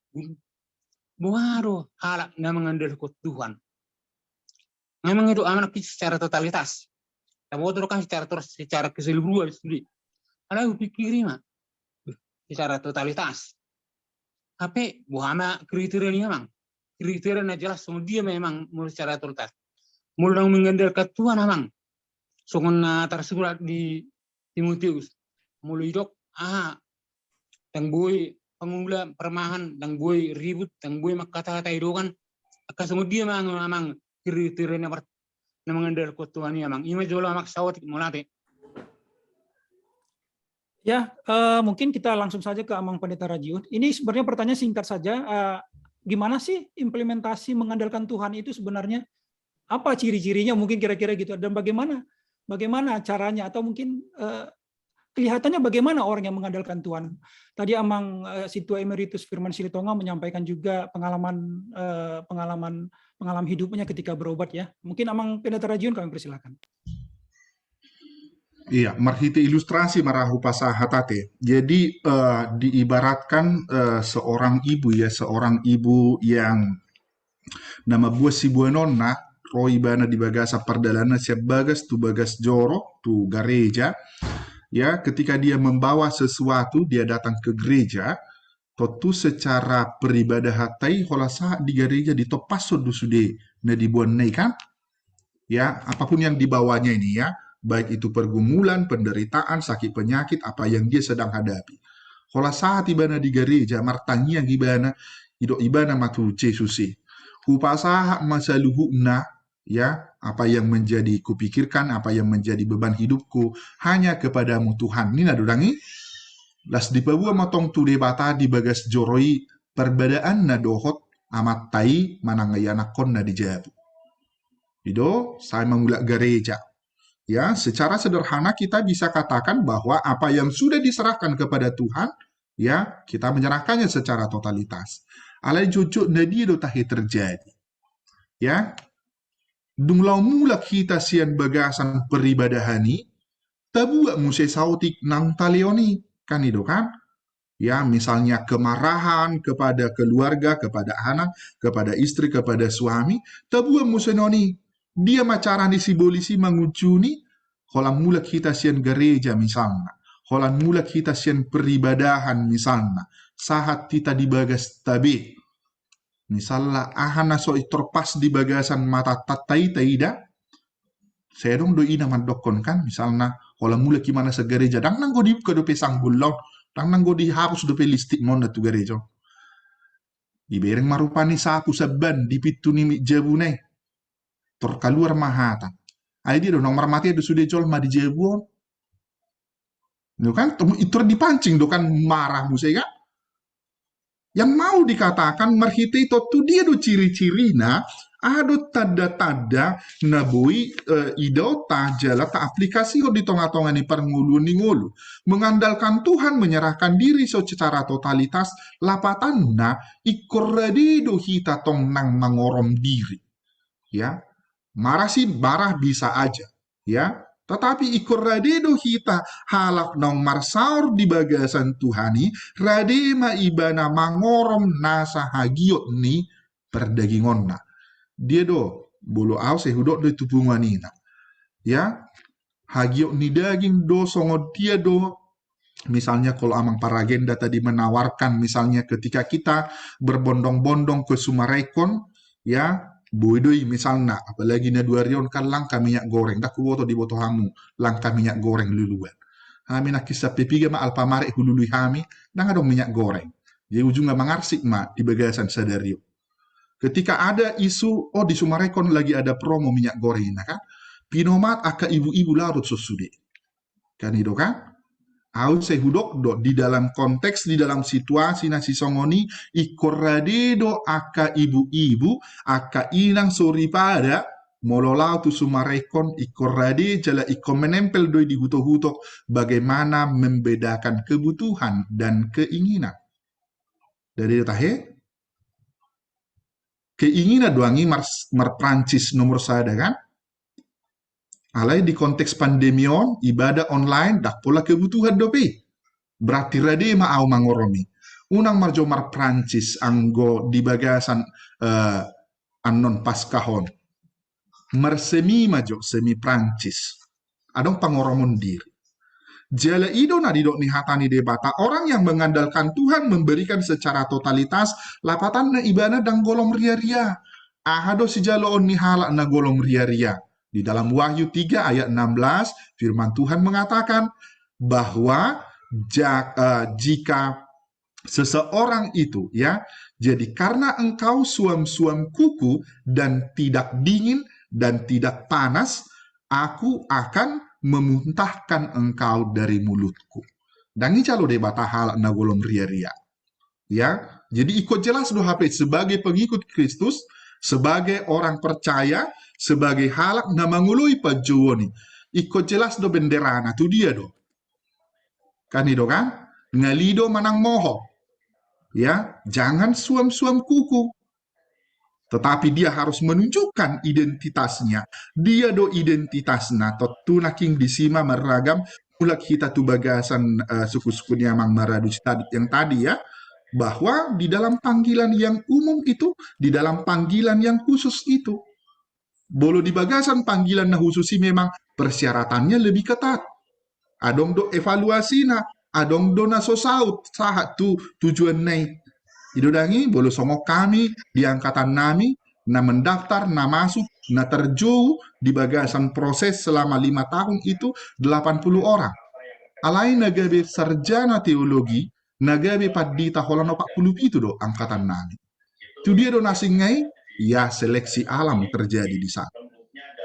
buaro halak na mengandel ko Tuhan. Memang itu amanah secara totalitas. Tapi kan secara keseluruhan sendiri. Ada pikir mah secara totalitas. Tapi buahnya kriterianya memang kriterianya jelas. Semua dia memang mulai secara totalitas. Mulai mengandalkan Tuhan memang. Soalnya tersurat di Timotius. Mulai dok tang boy pengumula permahan, tang boy ribut, tang boy makata itu kan. Akan semua dia memang kriteria na mengandalkan Tuhan memang. Ima jolo mak sawat mulate. Ya, mungkin kita langsung saja ke Amang Pendeta Rajiun. Ini sebenarnya pertanyaan singkat saja. Gimana sih implementasi mengandalkan Tuhan itu sebenarnya? Apa ciri-cirinya mungkin kira-kira gitu? Dan bagaimana caranya? Atau mungkin kelihatannya bagaimana orang yang mengandalkan Tuhan? Tadi Amang Situa Emeritus Firman Silitonga menyampaikan juga pengalaman hidupnya ketika berobat ya. Mungkin Amang Pendeta Rajiun kami persilakan. Iya, marhite ilustrasi marahu pasahatate. Jadi diibaratkan seorang ibu yang nama buah si buah nonna roi bana di bagasa perdalana siap bagas tu bagas joro tu gereja. Ya, ketika dia membawa sesuatu, dia datang ke gereja, tentu secara peribadahatai holasa di gereja ditopaso dusude na dibuan kan? Ya, apapun yang dibawanya ini ya, baik itu pergumulan, penderitaan, sakit penyakit, apa yang dia sedang hadapi. Holasa tibana di gereja, martangi yang ibana matu Yesusi. Kupasaha masaluhuna ya, apa yang menjadi kupikirkan, apa yang menjadi beban hidupku hanya kepadamu Tuhan. Ini nadudangi las dipabua matong tu debata di bagas joroi perbedaan na dohot amat tai manangayanak kon na dijabu. Itu saya memulak gereja. Ya, secara sederhana kita bisa katakan bahwa apa yang sudah diserahkan kepada Tuhan, ya, kita menyerahkannya secara totalitas. Alai cucuk nadi do tahi terjadi. Ya, dunglau mula kita sian bagasan peribadahani, tabuak musai sautik nang talioni, kan itu kan? Ya, misalnya kemarahan kepada keluarga, kepada anak, kepada istri, kepada suami, tabuak musai noni, dia macaran disibolisi mengucuni, holang mula kita sian gereja misalnya, holang mula kita sian peribadahan misalnya, saat kita dibagas tabi, misalnya ahana so terpas di bagasan mata tatai taida, saya dong doi naman dokon kan, misalnya kalau mulai gimana segereja, dang nang godi ke dope sang bulon, dang nang godi hapus dope listik non tu gereja. Ibereng marupani sapu saban di pitu nimi jabune, terkaluar mahata. Ai dia dong nomor mati ada sudah jol ma di jabuon. Itu kan itu dipancing do kan marah musai kan. Yang mau dikatakan marhite itu tuh dia do ciri-cirina ado tanda-tanda nabui idota jala ta aplikasi kok di tonga-tonga ni perngulu ni ngulu mengandalkan Tuhan menyerahkan diri secara totalitas lapatanna ikorradido hita tong nang mangorom diri ya marah sih barah bisa aja ya tetapi ikor radedo hita halak nong marsaur di bagasan Tuhani radema ibana mangorom nasa hagiot ni perdagingonna dia do bulu au sehudot do tupunganina ya hagiot ni daging do songo dia do misalnya kalau Amang Paragenda tadi menawarkan misalnya ketika kita berbondong-bondong ke Sumarekon ya boidoi misalnya, apalagi na 2 rion kan langka minyak goreng, dak kuwoto di boto hamu, langka minyak goreng luluan. Kami nak kisah pepiga ma alpamare hulului kami, nang ada minyak goreng. Jadi ujungnya mangarsik ma di bagasan sadario. Ketika ada isu, oh di Sumarekon lagi ada promo minyak goreng, nah kan? Pinomat aka ibu-ibu larut sesude. Kan itu kan? Au sehudok do di dalam konteks di dalam situasi nasi songoni ikorade do aka ibu-ibu aka inang soripada mololau tu sumarekon ikorade jala ikon menempel doi di huto-huto bagaimana membedakan kebutuhan dan keinginan. Dari tahe keinginan doangi mar Prancis nomor sada kan? Alai di konteks pandemion, ibadah online, dak pola kebutuhan dope. Berarti rade ma au mangoromi. Unang marjomar Prancis anggo di bagasan anon paskahon. Mersemi majo semi Prancis. Adong pangoromon diri. Jala ido na didok ni hatani debata orang yang mengandalkan Tuhan memberikan secara totalitas lapatan na ibadah dan golong ria-ria. Ahado si jaloon ni halak na golong ria-ria. Di dalam Wahyu 3 ayat 16, firman Tuhan mengatakan bahwa jika seseorang itu ya, jadi karena engkau suam-suam kuku dan tidak dingin dan tidak panas, aku akan memuntahkan engkau dari mulutku. Dan ini calo debata hal na golong ria-ria. Ya, jadi ikut jelas do HP sebagai pengikut Kristus, sebagai orang percaya, sebagai halak na mangului pajoni. Ikut jelas do benderana tu dia do. Kan itu kan? Ngalido manang moho. Ya, jangan suam-suam kuku. Tetapi dia harus menunjukkan identitasnya. Dia do identitasna totu naking disima meragam mulak kita tu bagasan suku-suku Niamang Maradus yang tadi ya, bahwa di dalam panggilan yang umum itu, di dalam panggilan yang khusus itu, bolo di bagasan panggilan na khususi memang persyaratannya lebih ketat. Adong do evaluasina, adong do na sosaut sahat tu tujuan nai. Idodangi bolo songo kami di angkatan nami na mendaftar, na masuk, na terjauh di bagasan proses selama 5 tahun itu 80 orang. Alai nagabe sarjana teologi, nagabe padita holano 40 itu do angkatan nami. Itu dia do nasingai, ya seleksi alam terjadi di sana.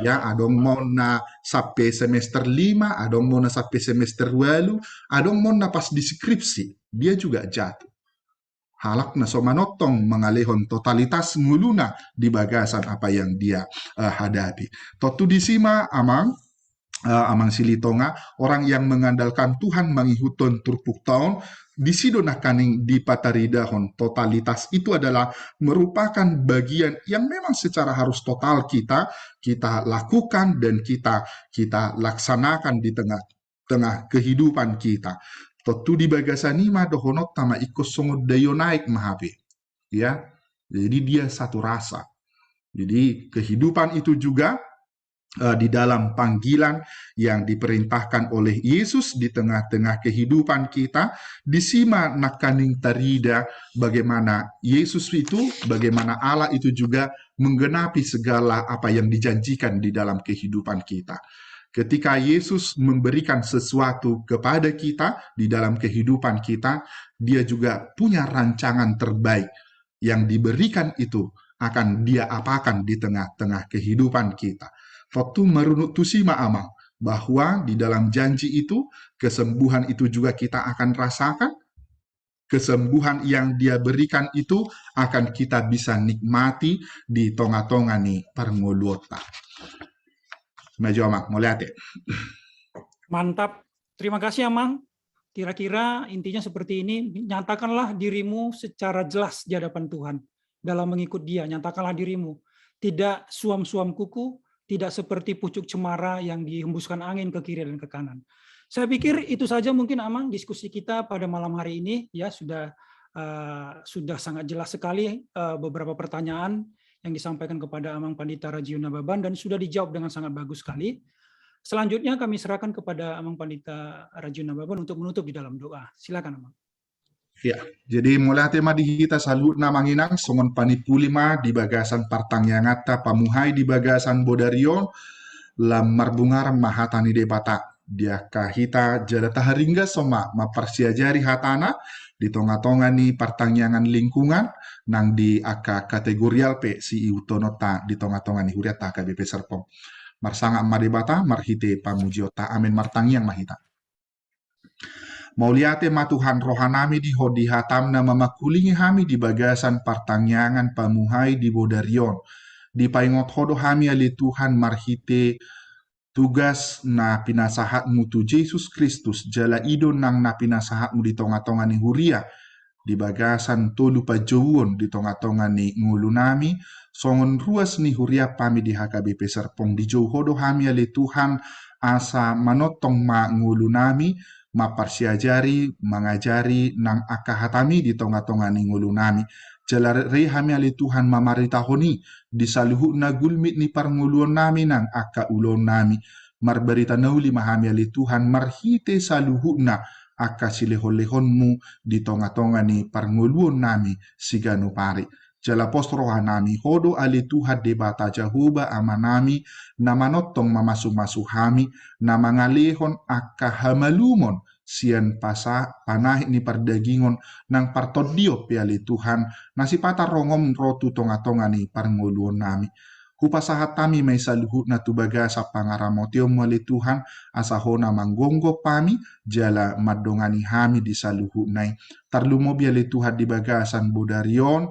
Ya, adong mau na sampai semester 5, adong mau na sampai semester 8, adong mau na pas di skripsi, dia juga jatuh. Halak na somanotong mengalihon totalitas nguluna di bagasan apa yang dia hadapi. Totu disima amang silitonga, orang yang mengandalkan Tuhan mengikuton turpuk tahun, di sidonah kaning di pataridahon totalitas itu adalah merupakan bagian yang memang secara harus total kita lakukan dan kita laksanakan di tengah kehidupan kita. Totu di bagasanima dohonot tama ikut songod dayo naik mahabe. Ya, jadi dia satu rasa. Jadi kehidupan itu juga di dalam panggilan yang diperintahkan oleh Yesus di tengah-tengah kehidupan kita, disima nakaning tarida bagaimana Yesus itu, bagaimana Allah itu juga menggenapi segala apa yang dijanjikan di dalam kehidupan kita. Ketika Yesus memberikan sesuatu kepada kita di dalam kehidupan kita, dia juga punya rancangan terbaik yang diberikan itu akan dia apakan di tengah-tengah kehidupan kita. Waktu merunut tusima amal bahwa di dalam janji itu kesembuhan itu juga kita akan rasakan. Kesembuhan yang dia berikan itu akan kita bisa nikmati di tonga-tonga nih perngolota. Maju Amang, mulai. Mantap. Terima kasih Amang. Kira-kira intinya seperti ini, nyatakanlah dirimu secara jelas di hadapan Tuhan. Dalam mengikut dia, nyatakanlah dirimu. Tidak suam-suam kuku, tidak seperti pucuk cemara yang dihembuskan angin ke kiri dan ke kanan. Saya pikir itu saja mungkin Amang diskusi kita pada malam hari ini. Ya, sudah sangat jelas sekali beberapa pertanyaan yang disampaikan kepada Amang Pandita Rajiun Nababan dan sudah dijawab dengan sangat bagus sekali. Selanjutnya kami serahkan kepada Amang Pandita Rajiun Nababan untuk menutup di dalam doa. Silakan Amang. Ya, jadi mulai tema di kita salut namanginang songon panipulima di bagasan partangyangata pamuhai di bagasan bodarion lamar bungar mahatani debata dia kahita jadata haringga soma maparsiajari hatana di tonga-tonga ni partangyangan lingkungan nang di aka kategorial pe si utonota di tonga-tonga ni huriata KBP Serpong marsanga madebata marhite pamujiota amin martangyang mahita. Mauliate matuhan rohanami di hodi hatamna mamakulingi hami di bagasan partangyangan pamuhai di bodarion. Di paingot hodo hami ali Tuhan marhite tugas na pinasahatmu tu Yesus Kristus jala idon nang na pinasahatmu di tonga-tonga ni huria di bagasan tolu pajouon di tonga-tonga ni ngulunami songon ruas ni huria pami di HKBP Serpong di jauh hodo hami ali Tuhan asa manotong ma ngulunami ma parsiajari mangajari nang akahatami di tonga-tonga ni ngulunami jala re hami ali Tuhan mamaritahoni di saluhu na gulmit ni parnguluon nami nang aka ulon nami marbarita nauli mahami ali Tuhan marhite saluhu na aka silehon-lehonmu di tonga-tonga ni parnguluon nami sigano pari jala postroha nami hodo ali Tuhan debata Jahuba amanami na manotong mamasu-masu hami na mangalehon aka hamalumon sian panahit ni pardagingon nang partodio piali Tuhan nasi pata rongom rotu tonga-tonga ni parnguluon nami. Hupasahat tami may saluhut na tubaga sa pangaramotyo mali Tuhan asahona manggonggok pami jala madongani hami di saluhut nai. Tarlumo biali Tuhan di bagasan bodarion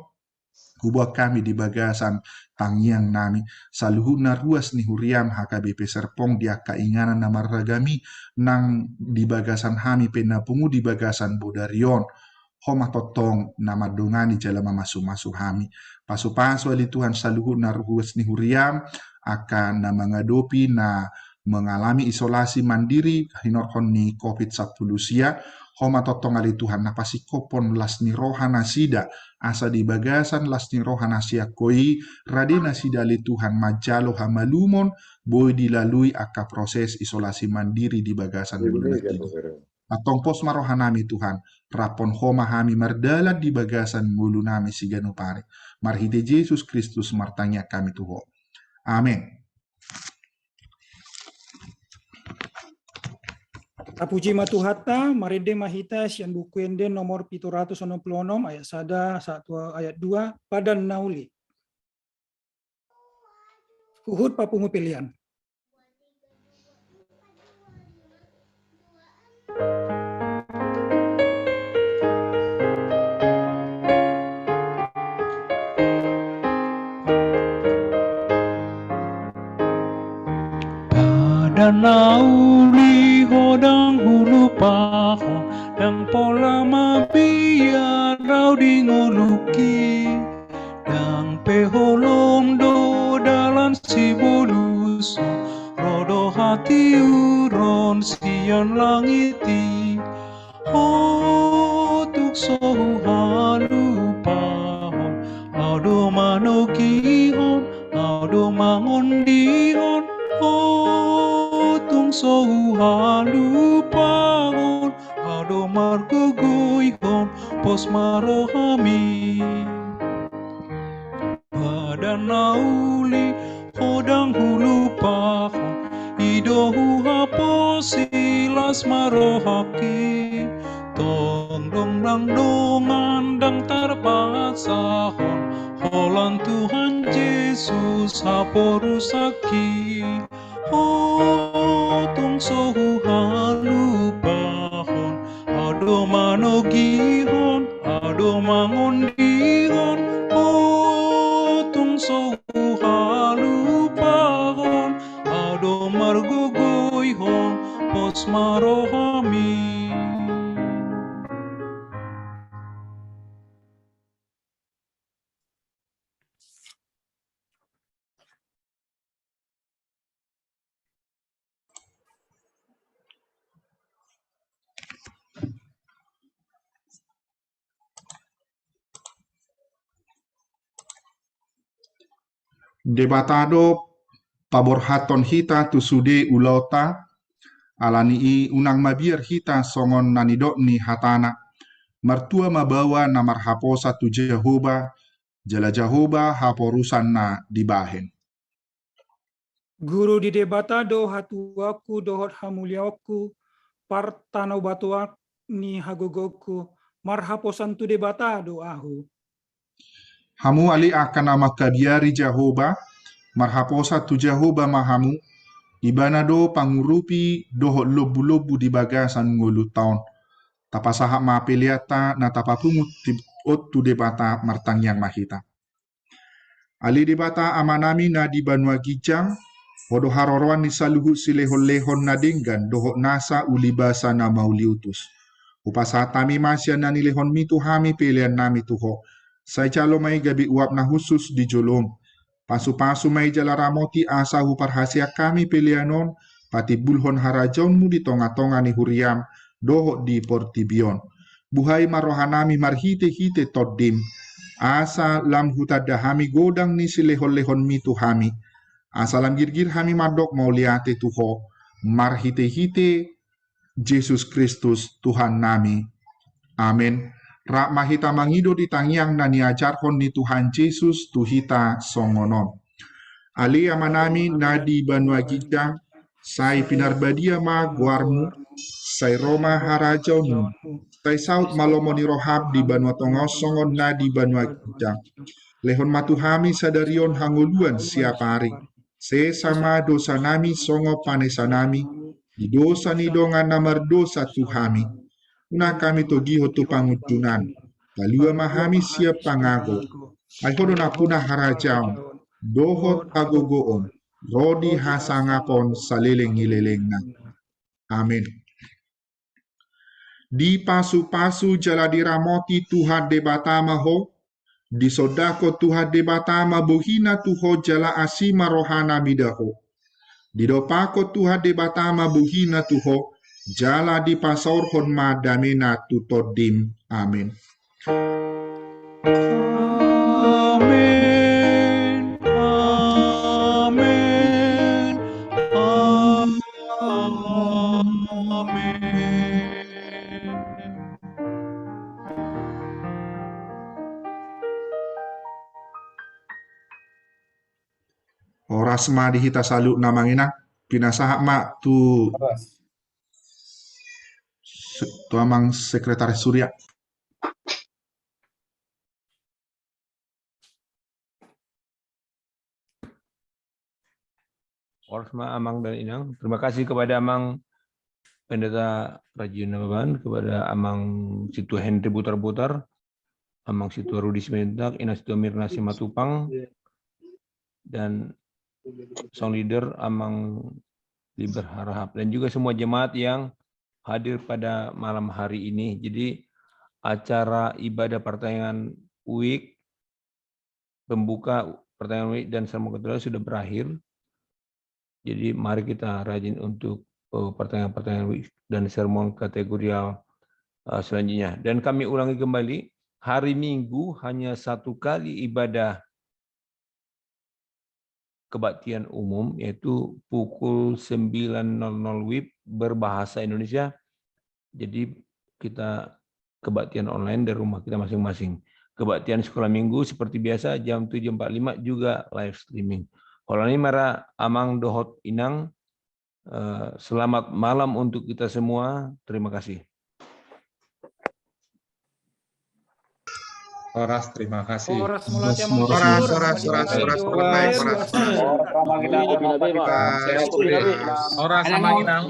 Hubak kami di bagasan tangyang nami. Saluhut na ruas ni huriam HKBP Serpong dia kainganan na maragami nang di bagasan hami penapungu di bagasan bodarion. Homa totong na madongani jala mamasu-masu hami. Pasu-pasu ali Tuhan saluhut na ruas ni huriam akan na mengadopi na mengalami isolasi mandiri hinorhon ni COVID-19 sia. Homa totong ali Tuhan na pasikopon las ni rohana sida asa di bagasan las ni rohana sia koi radena sida ali Tuhan majalo hamalumon boy dilalui aka proses isolasi mandiri di bagasan guluna itu. Atong pos marohanami Tuhan rapon homa hami mardalat di bagasan gulunami sigano pare marhite Yesus Kristus martanya kami tuho. Amin. Tapuji matuhata, marende mahita sian buku ende nomor 766 ayat 1 ayat 2 pada nauli. Uhud papungu pilihan. Pada nauli hodang hulu pahon dan pola mabia rau di nguluki dan peholom do dalam si boluso rodo hati uron sian langiti hotuk sohu halu pahon audo manogihon audo mangondihon tung sohu halu pahon ado margogoihon pos marohami pada nauli hodang hulu pahon idohu haposilas marohaki tondong dang dongan dang tarpasahon holan Tuhan Yesus haporusaki tung sohu halu pahon ado manogihon ado mangondihon tung sohu halu pahon ado margogoihon pos marohami. Debatado paborhaton hita tu sude ulota alani i unang mabiar hita songon nanidok ni hatana martua mabawa na marhaposa tu Jehoba jala Jehoba haporusan na dibahen. Guru di debata do hatuaku dohot hamuliaku partano batuak ni hagogoku marhaposan tu debata do ahu. Hamu ali akan nama kabiari Jehoba marhaposa tu Jehoba mahamu ibana do pangurupi dohot lobu-lobu di bagasan ngulu taon Tapasaha ma peliata na tapapungut tu debata martang yang mahita. Ali debata amanami na di Banua Gijang, hodo haroroan ni saluhut si lehon-lehon na denggan dohok nasa ulibasa na mauliutus. Upasatami masya na nilehon mitu hami pilihan nami tuho. Saya calo mai gabi uap na khusus di jolong. Pasu-pasu mai jala ramoti asa huparhasia kami pilihanon, pati bulhon harajaunmu di tonga-tonga ni huriam, dohok di portibion. Buhai marohanami marhite-hite toddim, asa lam hutada hami godang ni si lehon-lehon mitu hami. Asa lam girgir hami madok mau liate tuho, marhite-hite Yesus Kristus Tuhan nami. Amin. Rak mahita mangido di tangyang na niajarhon ni Tuhan Yesus tuhita songonon. Ali amanami nadi Banua Gijang, sai pinarbadia ma guarmu, sai Roma harajaunu, sai saut malomoni rohab di Banua Tongos songon nadi Banua Gijang. Lehon matuhami sadarion hanguluan siapa hari. Se sama dosa nami songo panesanami, di dosa ni dongan namar dosa tuhami. Una kami togi hotu pangutunan, kalua mahami siap pangago. Alhodo na punah harajaun, dohot agogoon, rodi hasangapon saleleng-ilelengna. Amin. Di pasu-pasu jala diramoti Tuhan debatama ho, di sodako Tuhan debatama buhina tuho jala asima rohana midaho. Di dopako Tuhan debatama buhina tuho, jala di pasaurhon ma damena tutodim. Amin. Amin. Amin. Amin. Oras ma dihita salu namangina, pinasaha ma tu amang sekretaris Surya. Orsma, Amang dan Inang. Terima kasih kepada Amang Pendeta Rajiun Nababan, kepada Amang Situ Henry Butar-Butar, Amang Situ Rudi Simentak, Ina Situ Mirna Simatupang, dan song leader Amang Liber Harahap, dan juga semua jemaat yang hadir pada malam hari ini. Jadi acara ibadah pertengahan week, pembuka pertengahan week dan sermon katedral sudah berakhir. Jadi mari kita rajin untuk pertengahan week dan sermon kategorial selanjutnya. Dan kami ulangi kembali, hari Minggu hanya satu kali ibadah kebaktian umum, yaitu pukul 9.00 WIB berbahasa Indonesia. Jadi kita kebaktian online dari rumah kita masing-masing. Kebaktian sekolah minggu seperti biasa jam 7.45 juga live streaming. Kalau ini mara Amang Dohot Inang, selamat malam untuk kita semua. Terima kasih. Horas, terima kasih. Horas mulai Horas sama Inang.